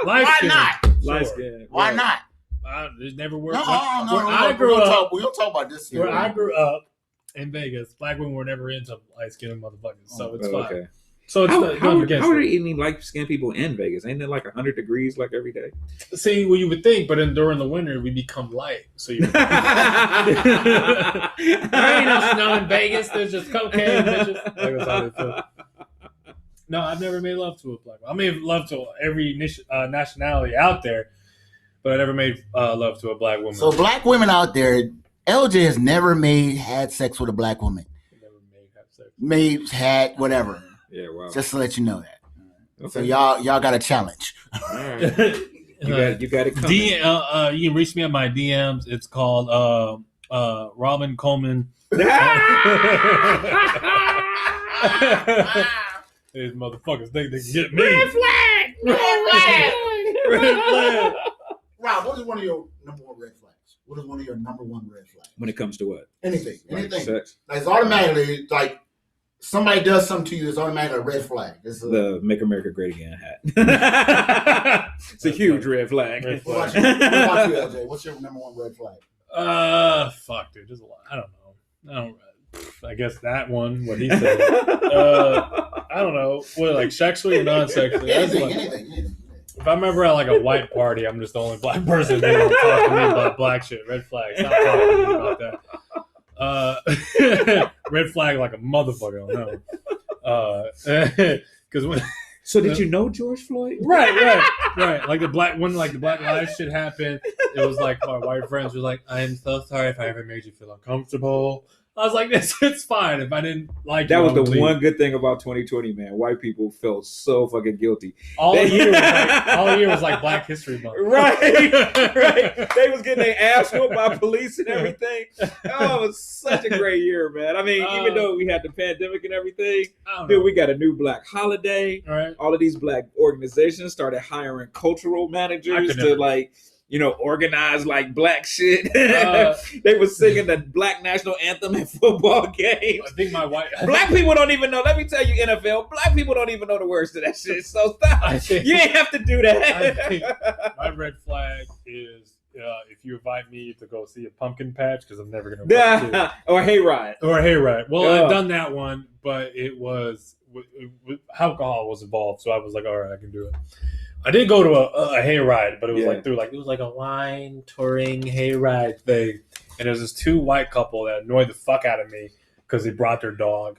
Why not? Light skin. Why not? It never worked. No. We don't talk about this. Where I grew up in Vegas, black women were never into light skinned motherfuckers, so it's fine. Okay. So it's how are they eating light skinned people in Vegas? Ain't it like 100 degrees like every day? See, well, you would think, but during the winter we become light. So you. There ain't no snow in Vegas. There's just cocaine bitches. Like, that's how they feel. No, I've never made love to a black woman. I made love to every nationality out there, but I never made love to a black woman. So black women out there, LJ has never had sex with a black woman. Had whatever. Yeah, wow. Just to let you know that. Okay. So y'all got a challenge. All right. You got it coming. You can reach me at my DMs. It's called Robin Coleman. These motherfuckers think they can get me. Red flag! Red flag! Rob, what is one of your number one red flags? What is one of your number one red flags? When it comes to what? Anything. Sex? Like, it's automatically like somebody does something to you, it's automatically a red flag. It's The Make America Great Again hat. It's a huge red flag. Red what flag. about you, LJ? What's your number one red flag? Fuck, dude. There's a lot. I don't know. I guess that one, what he said. I don't know. What, like sexually or non-sexually? Anything. If I'm ever at like a white party, I'm just the only black person there talking to me about black shit. Red flag. Stop talking to me about that. Red flag like a motherfucker on that one. Because when So did you know George Floyd? right. Like the black lives shit happened. It was like my white friends were like, "I'm so sorry if I ever made you feel uncomfortable." I was like, it's fine if I didn't like That you, was I would the leave. one good thing about 2020, man. White people felt so fucking guilty. All year was like Black History Month. Right. They was getting their ass whooped by police and everything. Oh, it was such a great year, man. I mean, even though we had the pandemic and everything, I don't dude, know. we got a new black holiday. All right. All of these black organizations started hiring cultural managers to like, organize like black shit. They were singing the black national anthem at football games. I think my white Black people don't even know. Let me tell you, NFL, black people don't even know the words to that shit. So stop. You ain't have to do I that. think my red flag is if you invite me to go see a pumpkin patch, because I'm never going to Or hayride. or a hayride. Well, I've done that one, but it was alcohol was involved, so I was like, all right, I can do it. I did go to a hayride, but it was it was like a wine touring hayride thing, and there was this two white couple that annoyed the fuck out of me because they brought their dog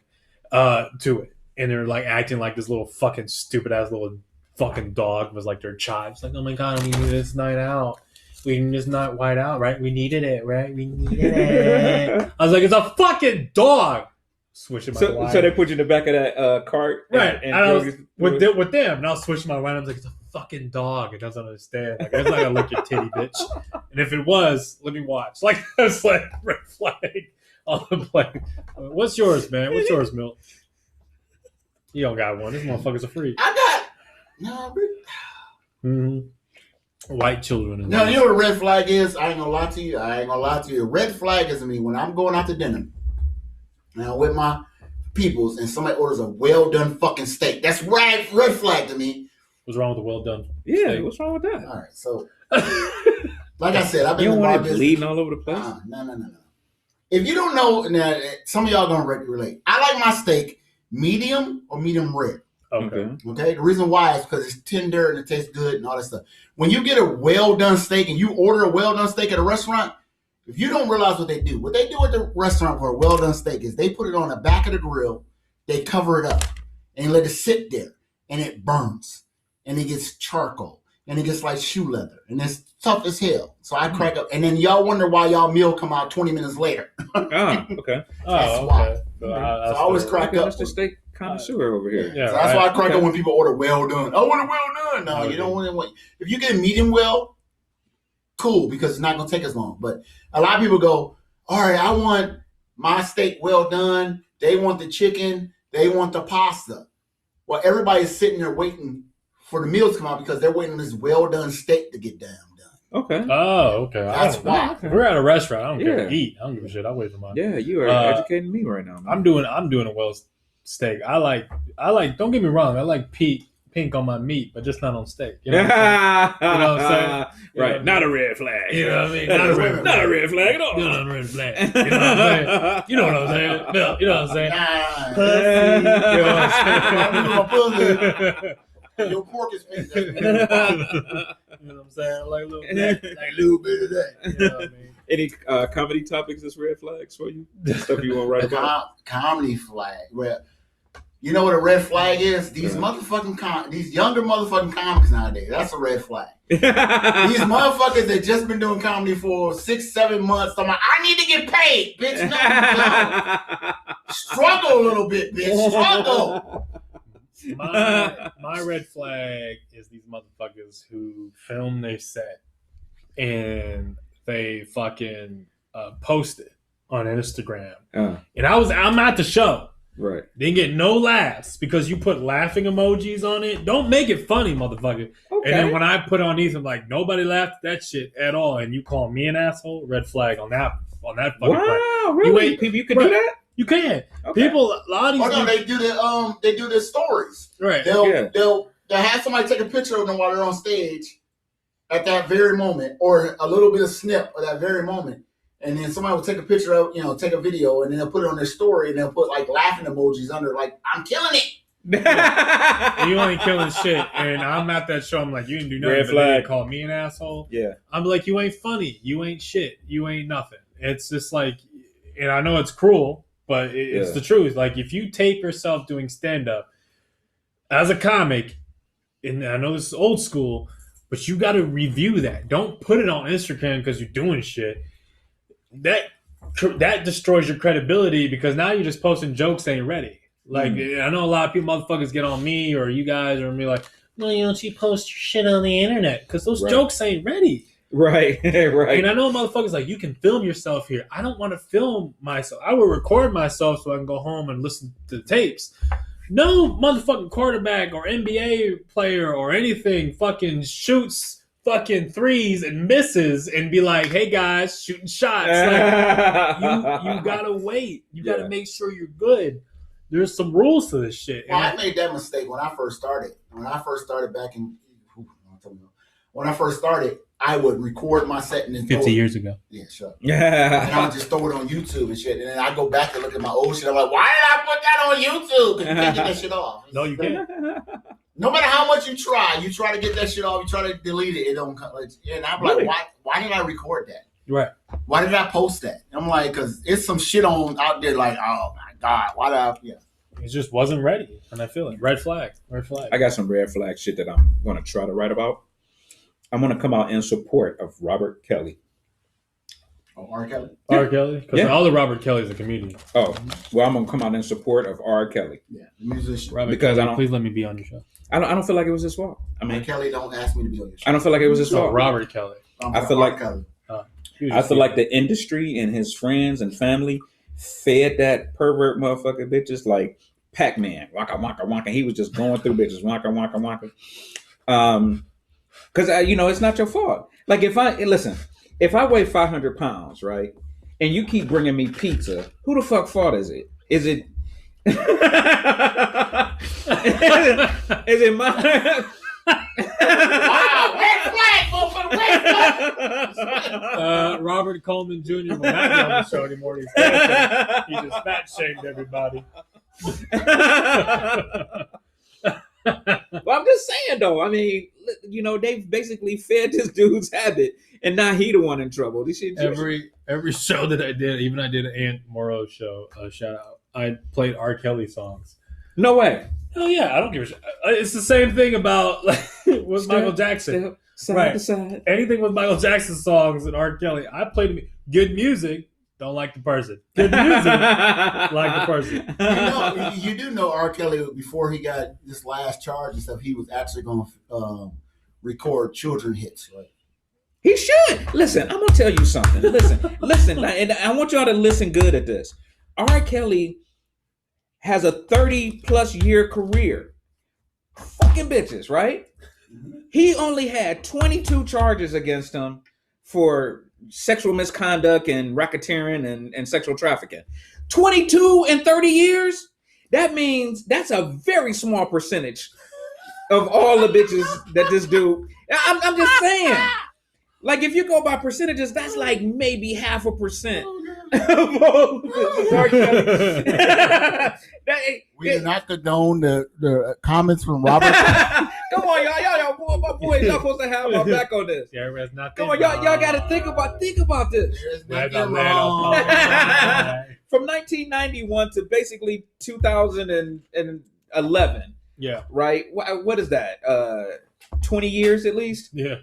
to it, and they were like acting like this little fucking stupid ass little fucking dog was like their child. It's like, oh my god, we need this night out. We need this night white out, right? We needed it, right? We needed it. I was like, it's a fucking dog. Switching my wine. So they put you in the back of that cart, right? And I was with them, and I was switching my wine. I was like, it's a fucking dog. It doesn't understand. Like, it's not gonna lick your titty, bitch. And if it was, let me watch. Like, it's like red flag on the plate. What's yours, man? What's yours, Milt? You don't got one. This motherfucker's a freak. I got White children. no. You know what a red flag is? I ain't gonna lie to you. A red flag is me when I'm going out to dinner. Now with my peoples and somebody orders a well done fucking steak. That's red flag to me. What's wrong with the well done? Yeah, steak? what's wrong with that? All right, so like I said, I've been You don't in my want it business. bleeding all over the place? No. If you don't know, now, some of y'all gonna relate. I like my steak medium or medium rare. Okay. Okay, the reason why is because it's tender and it tastes good and all that stuff. When you get a well done steak and you order a well done steak at a restaurant, if you don't realize what they do at the restaurant for a well done steak is they put it on the back of the grill, they cover it up and let it sit there, and it burns and it gets charcoal and it gets like shoe leather and it's tough as hell. So I crack up, and then y'all wonder why y'all meal come out 20 minutes later. Okay. That's Oh, why. okay. So I always crack up. That's the steak connoisseur over here. Yeah, So that's why I crack Okay. up when people order well done. I want it well done. No, you don't want it. If you get medium well, cool, because it's not gonna take as long. But a lot of people go, all right, I want my steak well done. They want the chicken. They want the pasta. Well, everybody's sitting there waiting for the meals to come out because they're waiting on this well done steak to get done. Okay. Oh, okay. That's why. If we're at a restaurant, I don't care Yeah. to eat. I don't give a shit. I wait for mine. Yeah, you are educating me right now, man. I'm doing a well steak. I like. Don't get me wrong. I like pink on my meat, but just not on steak. You know what I'm saying? You know what I'm saying? Right. Not a red flag. You know what I mean? Not a red flag at all. Not a red flag. You know what I'm saying? You know what I'm saying? Bill, you know what I'm saying? Nah, You know what I'm saying? your pork is pink. You know what I'm saying? Like a little bit of that. You know what I mean? Any comedy topics that's red flags for you? Stuff you want to write about? Comedy flag. Well, you know what a red flag is? These motherfucking these younger motherfucking comics nowadays. That's a red flag. These motherfuckers that just been doing comedy for 6-7 months. I'm like, I need to get paid, bitch. No. Struggle a little bit, bitch. Struggle. My red flag is these motherfuckers who film their set and they fucking post it on Instagram. And I'm at the show. Right. Didn't get no laughs because you put laughing emojis on it. Don't make it funny, motherfucker. Okay. And then when I put on these, I'm like, nobody laughed at that shit at all. And you call me an asshole? Red flag on that fucking Wow, play. really? You wait- People, you can Right. do that? You can. Okay. People, a lot of these. Oh no, they do the stories. Right. They'll have somebody take a picture of them while they're on stage at that very moment, or a little bit of snip of that very moment. And then somebody will take a picture of, take a video, and then they'll put it on their story, and they'll put like laughing emojis under, like, I'm killing it. You ain't killing shit. And I'm at that show. I'm like, you didn't do nothing. Red flag. Call me an asshole. Yeah. I'm like, you ain't funny. You ain't shit. You ain't nothing. It's just like, and I know it's cruel, but it's the truth. Like, if you tape yourself doing stand-up as a comic, and I know this is old school, but you got to review that. Don't put it on Instagram because you're doing shit. That destroys your credibility, because now you're just posting jokes that ain't ready. Like, I know a lot of people, motherfuckers, get on me or you guys or me like, no, she posts your shit on the internet because those jokes ain't ready. Right, right. And I know motherfuckers like, you can film yourself here. I don't want to film myself. I will record myself so I can go home and listen to the tapes. No motherfucking quarterback or NBA player or anything fucking shoots fucking threes and misses and be like, hey guys, shooting shots. Like, you gotta wait. You gotta make sure you're good. There's some rules to this shit. Well, I made that mistake when I first started. When I first started, I would record my set and then 50 years ago. Yeah, sure. Yeah. And I would just throw it on YouTube and shit. And then I go back and look at my old shit. I'm like, why did I put that on YouTube? Because you can't get that shit off. No, you can't. No matter how much you try to get that shit off, you try to delete it, it don't come. And I'm like, why did I record that? Right. Why did I post that? I'm like, because it's some shit out there like, oh my God, why did I? Yeah. It just wasn't ready. And I feel it. Red flag. I got some red flag shit that I'm going to try to write about. I'm going to come out in support of Robert Kelly. Oh, R. Kelly? R. Kelly? Because all the Robert Kelly's a comedian. Oh, well, I'm going to come out in support of R. Kelly. Yeah, the musician. Robert because Kelly, I don't, please let me be on your show. I don't feel like it was his fault. I mean, R. Kelly don't ask me to be on your show. I don't feel like it was his fault. Robert Kelly. I feel like Kelly. I feel like the industry and his friends and family fed that pervert motherfucker bitches like Pac-Man. Waka, waka, waka. He was just going through bitches. Waka, waka, waka. Because, it's not your fault. Like, if I weigh 500 pounds, right, and you keep bringing me pizza, who the fuck fault is it? Is it is it my... Wow, red flag, motherfucker, red flag. Robert Coleman Jr. will not be on the show anymore. He just fat shamed everybody. Well, I'm just saying, though. I mean, they basically fed this dude's habit, and now he the one in trouble. This shit. Every show that I did, even I did an Aunt Moreau show. Shout out! I played R. Kelly songs. No way. Oh yeah, I don't give a shit. It's the same thing about with Michael Jackson. Side to side. Anything with Michael Jackson songs and R. Kelly, I played good music. Don't like the person. Good music, like the person. You do know R. Kelly, before he got this last charge and stuff, he was actually going to record children hits, right? He should. Listen, I'm going to tell you something. Listen, and I want y'all to listen good at this. R. Kelly has a 30-plus year career. Fucking bitches, right? He only had 22 charges against him for sexual misconduct and racketeering and sexual trafficking. 22 in 30 years? That means that's a very small percentage of all the bitches that this dude... I'm just saying. Like, if you go by percentages, that's like maybe 0.5% of all the We do not condone the comments from Robert. Come on, y'all, my boys, y'all supposed to have my back on this. Yeah, there's nothing. Come on, y'all got to think about this. There's nothing wrong. From 1991 to basically 2011. Yeah. Right? What is that? 20 years at least? Yeah.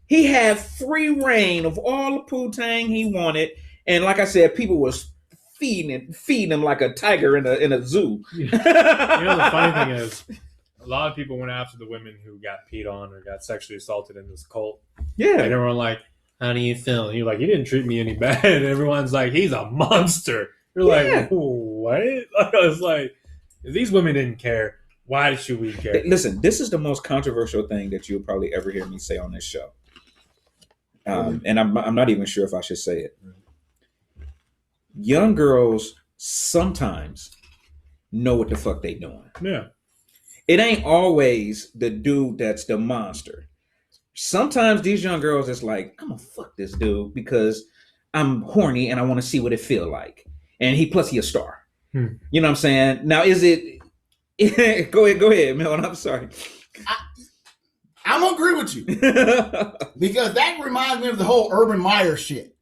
He had free reign of all the poo-tang he wanted. And like I said, people was feeding him like a tiger in a zoo. The funny thing is, a lot of people went after the women who got peed on or got sexually assaulted in this cult. Yeah. And everyone like, how do you feel? And you're like, he didn't treat me any bad. And everyone's like, he's a monster. You're like, what? I was like, if these women didn't care, why should we care? Listen, this is the most controversial thing that you'll probably ever hear me say on this show. And I'm not even sure if I should say it. Young girls sometimes know what the fuck they doing. Yeah. It ain't always the dude that's the monster. Sometimes these young girls is like, I'm gonna fuck this dude because I'm horny and I want to see what it feel like. And he a star. You know what I'm saying? Now is it go ahead, Melon. I'm sorry. I'm gonna agree with you. Because that reminds me of the whole Urban Meyer shit.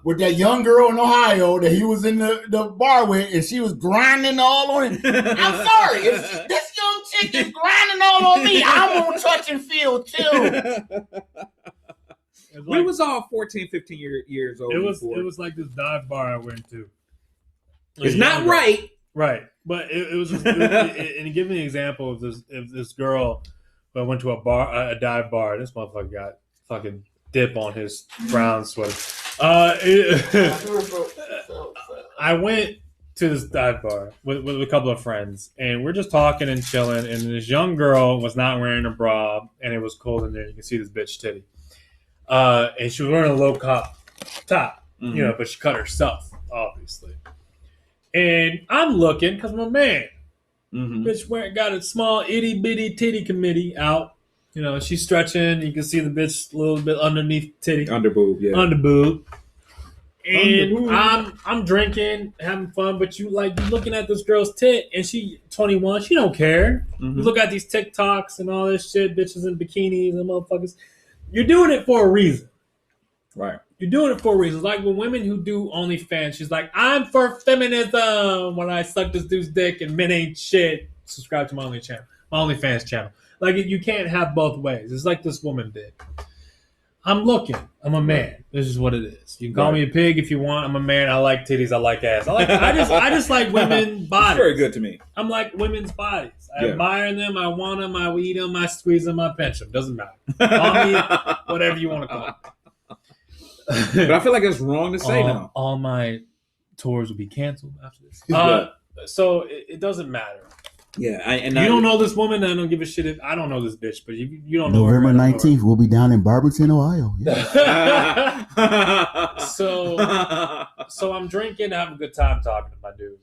With that young girl in Ohio that he was in the bar with, and she was grinding all on him. I'm sorry, if this young chick is grinding all on me, I'm gonna touch and feel too. We was all 14, 15 years old. It was like this dive bar I went to. It's not right. Right. But it was and give me an example of this girl who went to a dive bar. This motherfucker got fucking dip on his brown sweater. I went to this dive bar with a couple of friends, and we're just talking and chilling, and this young girl was not wearing a bra, and it was cold in there. You can see this bitch titty. And she was wearing a low top, you know, but she cut herself, obviously. And I'm looking, because I'm a man. Bitch got a small itty-bitty titty committee out. You know, she's stretching. You can see the bitch a little bit underneath titty. Underboob, yeah. Underboob. And I'm drinking, having fun, but you looking at this girl's tit, and she 21. She don't care. You look at these TikToks and all this shit, bitches in bikinis and motherfuckers. You're doing it for a reason. Right. You're doing it for a reason. Like with women who do OnlyFans, she's like, I'm for feminism when I suck this dude's dick and men ain't shit. Subscribe to my OnlyFans channel. Like, you can't have both ways. It's like this woman did. I'm looking. I'm a man. This is what it is. You can call me a pig if you want. I'm a man. I like titties. I like ass. I just like women's bodies. It's very good to me. I'm like women's bodies. I admire them. I want them. I eat them. I squeeze them. I pinch them. Doesn't matter. Call me whatever you want to call it. But I feel like it's wrong to say now. All my tours will be canceled after this. So it doesn't matter. Yeah, you don't know this woman. I don't give a shit if I don't know this bitch, but you don't know. November 19th, we'll be down in Barberton, Ohio. Yeah. So I'm drinking, having a good time talking to my dude.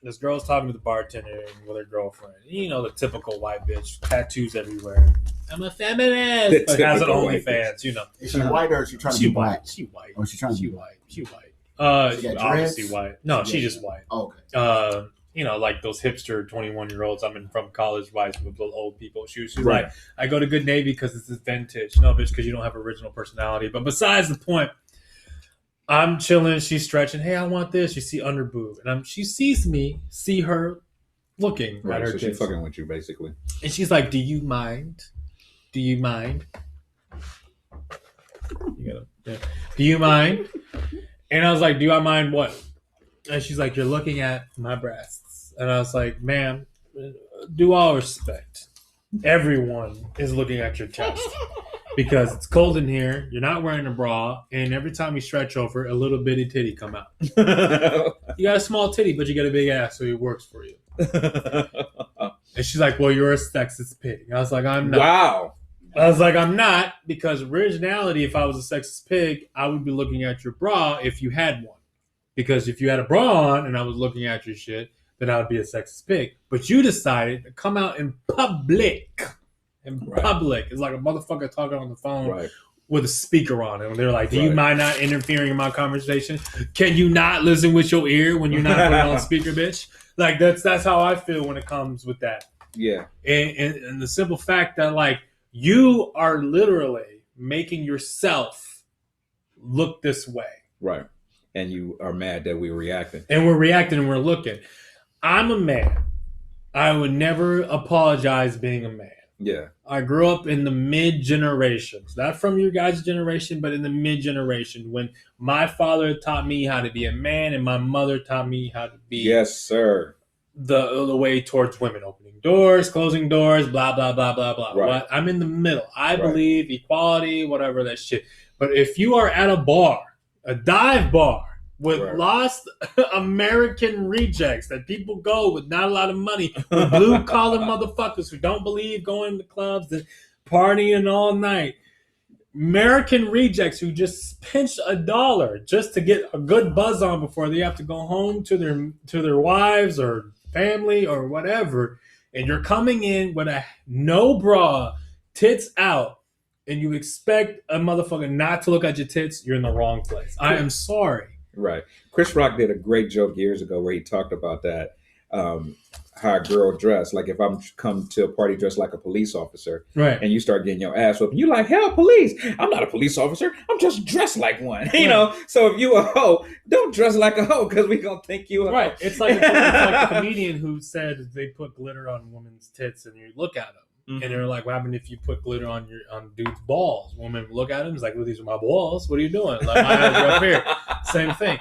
This girl's talking to the bartender with her girlfriend. You know, the typical white bitch, tattoos everywhere. I'm a feminist, but has an OnlyFans. You know, is she white or is she trying to be black? She white. Oh, she's trying to be white. She white. She's obviously white. No, she's just white. Oh, okay. You know, like those hipster 21-year-olds. I'm in from college wives with those old people. She's like, I go to Good Navy because this is vintage. No, bitch, because you don't have original personality. But besides the point, I'm chilling. She's stretching. Hey, I want this. You see underboob. And she sees me, see her looking at her. So she's fucking with you, basically. And she's like, do you mind? Do you mind? Do you mind? And I was like, do I mind what? And she's like, you're looking at my breasts. And I was like, ma'am, due all respect, everyone is looking at your chest because it's cold in here. You're not wearing a bra. And every time you stretch over, a little bitty titty come out. You got a small titty, but you got a big ass, so it works for you. And she's like, well, you're a sexist pig. I was like, I'm not. Wow. I was like, I'm not, because originality, if I was a sexist pig, I would be looking at your bra if you had one. Because if you had a bra on and I was looking at your shit, then I would be a sexist pig. But you decided to come out in public. It's like a motherfucker talking on the phone with a speaker on it. And they're like, do you mind not interfering in my conversation? Can you not listen with your ear when you're not putting on speaker, bitch? Like, that's how I feel when it comes with that. Yeah. And the simple fact that, like, you are literally making yourself look this way. Right. And you are mad that we're reacting. And we're reacting and we're looking. I'm a man. I would never apologize being a man. Yeah. I grew up in the mid-generations. Not from your guys' generation, but in the mid-generation when my father taught me how to be a man and my mother taught me how to be... Yes, sir. The way towards women. Opening doors, closing doors, blah, blah, blah, blah, blah. Right. I'm in the middle. I believe equality, whatever that shit. But if you are at a bar, a dive bar, with lost American rejects that people go with not a lot of money, with blue-collar motherfuckers who don't believe going to clubs and partying all night. American rejects who just pinched $1 just to get a good buzz on before they have to go home to their wives or family or whatever, and you're coming in with a no bra, tits out, and you expect a motherfucker not to look at your tits, you're in the wrong place. I am sorry. Right. Chris Rock did a great joke years ago where he talked about that. How a girl dressed, like if I'm come to a party dressed like a police officer, right, and you start getting your ass whooped, you like, hell, police, I'm not a police officer, I'm just dressed like one, you know. So if you a hoe, don't dress like a hoe because we gonna think you a right. hoe. It's like the comedian who said they put glitter on women's tits, and you look at them, and they're like, what happened if you put glitter on dude's balls? Women look at him, it's like, well, these are my balls. What are you doing? Like, my eyes are up here. Same thing.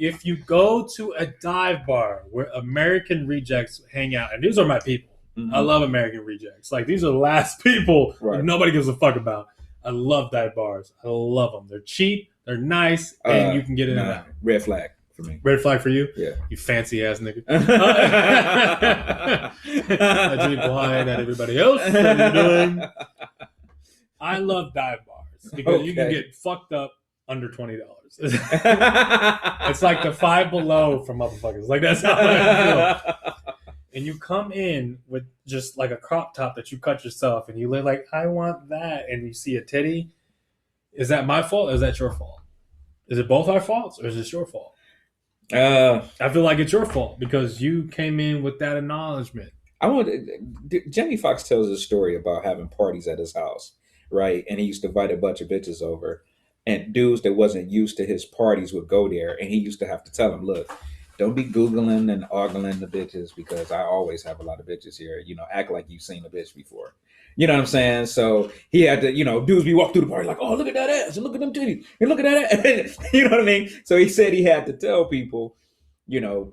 If you go to a dive bar where American rejects hang out, and these are my people. I love American rejects. Like, these are the last people nobody gives a fuck about. I love dive bars. I love them. They're cheap, they're nice, and you can get in and out. Red flag for me. Red flag for you? Yeah. You fancy ass nigga. I drink wine at everybody else. What are you doing? I love dive bars because you can get fucked up under $20. It's like the Five Below for motherfuckers. Like, that's how I feel. And you come in with just like a crop top that you cut yourself, and you live like, I want that, and you see a titty. Is that my fault or is that your fault? Is it both our faults or is it your fault? I feel like it's your fault because you came in with that acknowledgement. Jamie Foxx tells a story about having parties at his house, right? And he used to invite a bunch of bitches over. And dudes that wasn't used to his parties would go there, and he used to have to tell them, look, don't be Googling and ogling the bitches because I always have a lot of bitches here. You know, act like you've seen a bitch before. You know what I'm saying? So he had to, dudes be walk through the party like, oh, look at that ass and look at them titties and look at that ass. You know what I mean? So he said he had to tell people, you're going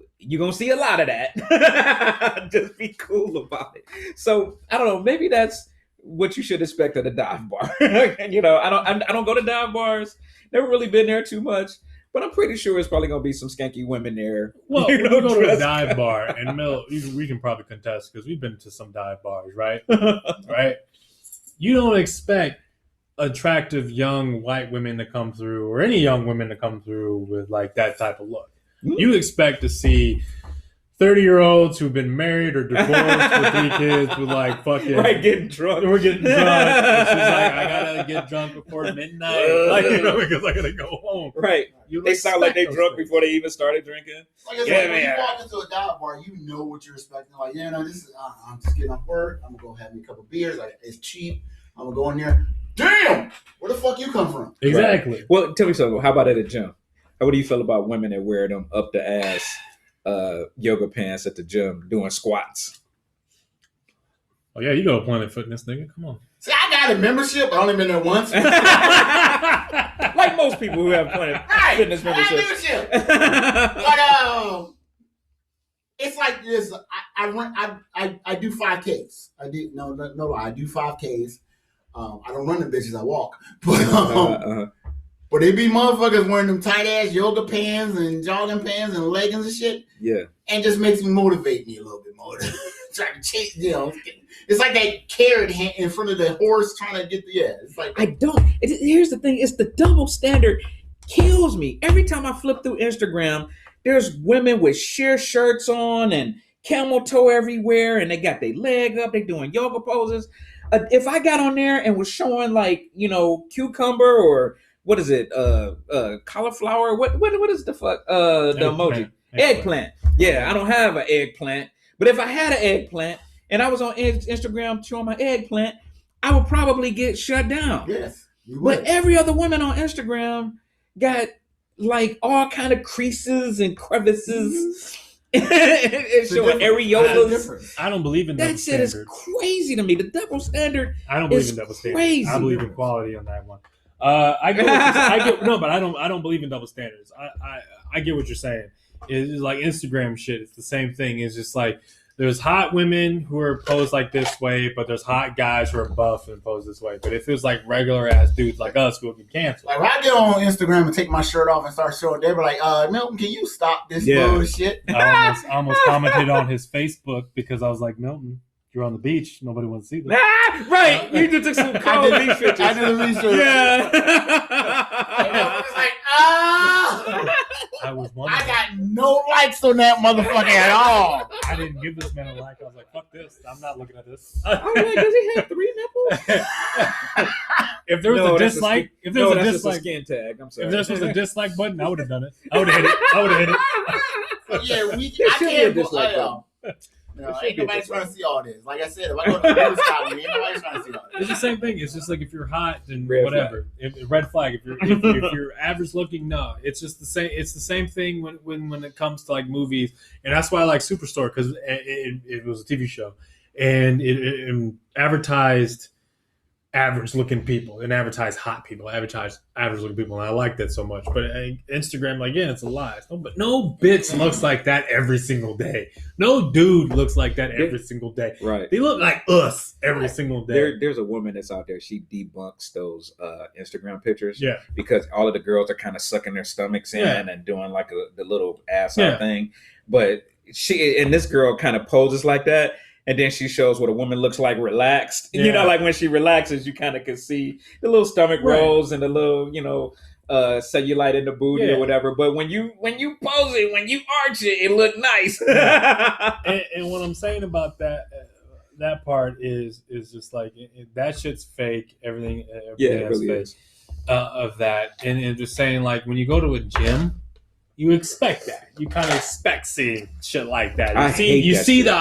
to see a lot of that. Just be cool about it. So I don't know, maybe that's what you should expect at a dive bar. And, I don't go to dive bars. Never really been there too much, but I'm pretty sure it's probably going to be some skanky women there. Well, we go to a dive bar, and Mel, we can probably contest because we've been to some dive bars, right? Right? You don't expect attractive young white women to come through, or any young women to come through with like that type of look. You expect to see 30-year-olds who've been married or divorced with 3 kids with like fucking getting drunk. We're getting drunk. And she's like, I gotta get drunk before midnight, because I gotta go home. Right. They sound like they drunk before they even started drinking. Like I said, when you walk into a dive bar, you know what you're expecting. Like, this is I'm just getting off work. I'm gonna go have me a couple beers. Like, it's cheap. I'm gonna go in there. Damn, where the fuck you come from? Exactly. Right. Well, tell me something. How about at a gym? What do you feel about women that wear them up the ass yoga pants at the gym doing squats? Oh yeah, you go to Planet Fitness, nigga. Come on. See, I got a membership. I only been there once. Like most people who have Planet Fitness memberships. But it's like this. I do 5Ks. I do I do 5Ks. I don't run the bitches. I walk. But they be motherfuckers wearing them tight ass yoga pants and jogging pants and leggings and shit. Yeah. And just makes me motivate me a little bit more. Trying to chase, it's like that carrot in front of the horse trying to get it's like here's the thing, it's the double standard kills me. Every time I flip through Instagram, there's women with sheer shirts on and camel toe everywhere, and they got their leg up, they doing yoga poses. If I got on there and was showing like, cucumber or what is it? Cauliflower? What is the fuck? The emoji. Eggplant. Yeah, I don't have an eggplant. But if I had an eggplant and I was on Instagram showing my eggplant, I would probably get shut down. Yes. But every other woman on Instagram got like all kind of creases and crevices. It's showing areolas. I don't believe in that shit. Is crazy to me. The double standard. I don't believe in double standards. Crazy. I believe in quality on that one. But I don't believe in double standards. I get what you're saying. It's like Instagram shit. It's the same thing. It's just like there's hot women who are posed like this way, but there's hot guys who are buff and posed this way. But if it was like regular ass dudes like us, we'll get canceled. Like when I get on Instagram and take my shirt off and start showing, they were like, Milton, can you stop this bullshit? I almost commented on his Facebook because I was like, Milton, You're on the beach. Nobody wants to see that. Right. You just took some cold beach pictures. I did the research. Yeah. And I was like, ah! I was wondering. I got no likes on that motherfucker at all. I didn't give this man a like. I was like, fuck this. I'm not looking at this. I'm like, does he have 3 nipples? If there was a dislike, that's just a skin tag. I'm sorry. if this was a dislike button, I would have done it. I would have hit it. Yeah, I should be a can't dislike go. No, ain't nobody trying to see all this. Like I said, if I go to the news column, ain't nobody trying to see all this. It's the same thing. It's just like if you're hot, then Red whatever. Red flag. If you're average looking, no. It's just the same. It's the same thing when it comes to like movies, and that's why I like Superstore because it was a TV show, and it advertised average looking people and advertised hot people, advertised average looking people, and I like that so much. But Instagram, like, yeah, it's a lie. No bitch looks like that every single day. No dude looks like that every single day. Right. They look like us every single day. There's a woman that's out there. She debunks those Instagram pictures. Yeah. Because all of the girls are kind of sucking their stomachs in and doing like the little ass out thing. But this girl kind of poses like that. And then she shows what a woman looks like relaxed. Yeah. You know, like when she relaxes, you kind of can see the little stomach rolls and the little, cellulite in the booty or whatever. But when you pose it, when you arch it look nice. and what I'm saying about that part is just like that shit's fake. Everything it really fake, is. Of that. And just saying, like, when you go to a gym, you expect that. You kind of expect seeing shit like that. You see the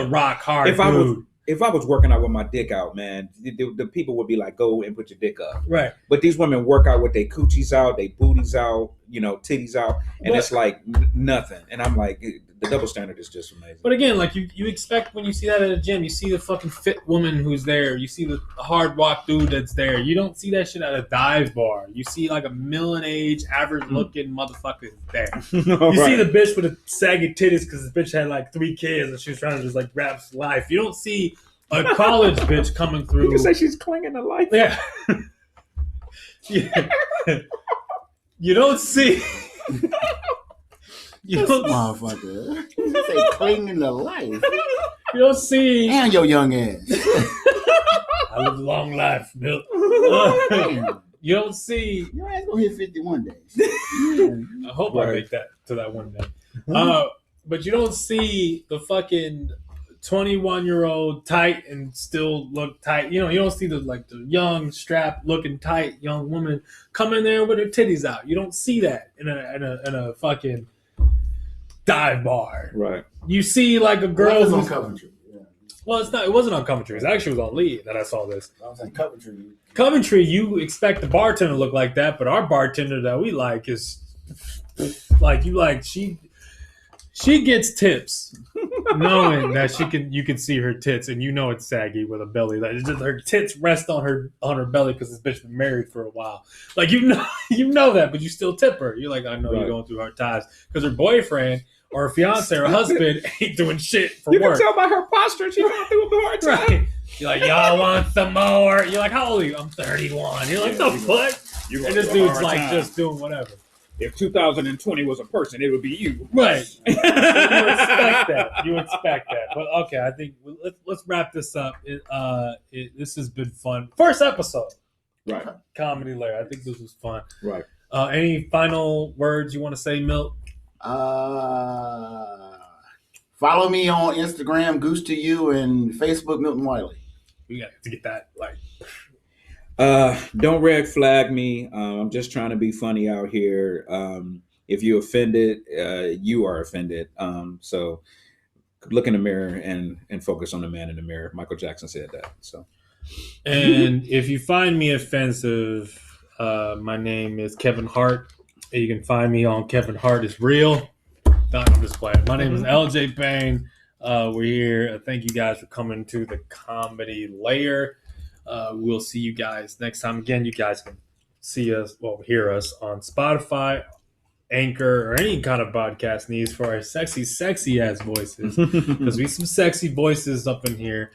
rock hard dude. If I was working out with my dick out, man, the people would be like, go and put your dick up. Right. But these women work out with their coochies out, their booties out, titties out, and it's like nothing. And I'm like, the double standard is just amazing. But again, like you expect when you see that at a gym, you see the fucking fit woman who's there. You see the hard walk dude that's there. You don't see that shit at a dive bar. You see like a middle-aged, average-looking motherfucker there. You see the bitch with the saggy titties because the bitch had like 3 kids and she was trying to just like grab life. You don't see a college bitch coming through. You say she's clinging to life. Yeah. You don't see. You don't, motherfucker. You say clinging to life. You don't see. And your young ass. I live a long life, Bill. You don't see. Your ass gonna hit 51 days. I hope I make that to that one day. But you don't see the fucking 21-year-old tight and still look tight. You don't see the young strap looking tight young woman come in there with her titties out. You don't see that in a fucking dive bar. Right. You see like a girl who's on Coventry. Yeah. Well, it wasn't on Coventry. It actually was on Lee that I saw this. I was like Coventry. Coventry, you expect the bartender to look like that, but our bartender that we like is like she gets tips knowing that you can see her tits and it's saggy with a belly. Like it's just her tits rest on her belly because this bitch been married for a while. Like you know that, but you still tip her. You're like, I know you're going through hard times because her boyfriend or her fiance or husband ain't doing shit for work. You can tell by her posture she's going through a hard time. Right. You're like, y'all want some more? You're like, how old are you? I'm 31. You're like, the fuck? And this dude's like just doing whatever. If 2020 was a person, it would be you. Right. You expect that. But okay, I think let's wrap this up. This has been fun. First episode. Right. Comedy Lair. I think this was fun. Right. Any final words you want to say, Milt? Follow me on Instagram, Goose to You, and Facebook, Milton Wiley. We got to get that don't red flag me. I'm just trying to be funny out here. If you offended, you are offended. So look in the mirror and focus on the man in the mirror. Michael Jackson said that. So, and if you find me offensive, my name is Kevin Hart. You can find me on Kevin Hart is Real. No, I'm just playing. My name is LJ Payne. We're here. Thank you guys for coming to the Comedy Lair. We'll see you guys next time. Again, you guys can hear us on Spotify, Anchor, or any kind of podcast needs for our sexy ass voices. Because we some sexy voices up in here.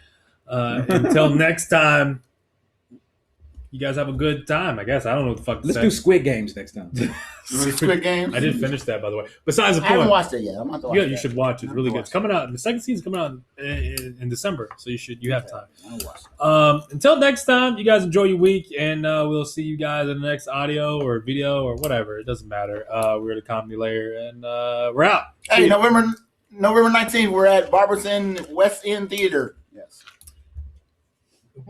Until next time, you guys have a good time. I guess I don't know what the fuck to Let's say. do Squid Games next time. Squid Games. I did finish that, by the way. Besides the I haven't point, watched it yet. I'm about to watch yeah, it. you should watch. It's I'm really gonna good. It's watch coming out. The second season's coming out in December, so you have time. I'm gonna watch it. Until next time, you guys enjoy your week, and we'll see you guys in the next audio or video or whatever. It doesn't matter. We're at the Comedy Lair, and we're out. Hey, November 19th, we're at Barberton West End Theater. Yes.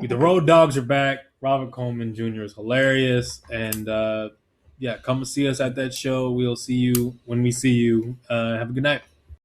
The Road Dogs are back. Robert Coleman Jr. is hilarious, and come and see us at that show. We'll see you when we see you. Have a good night.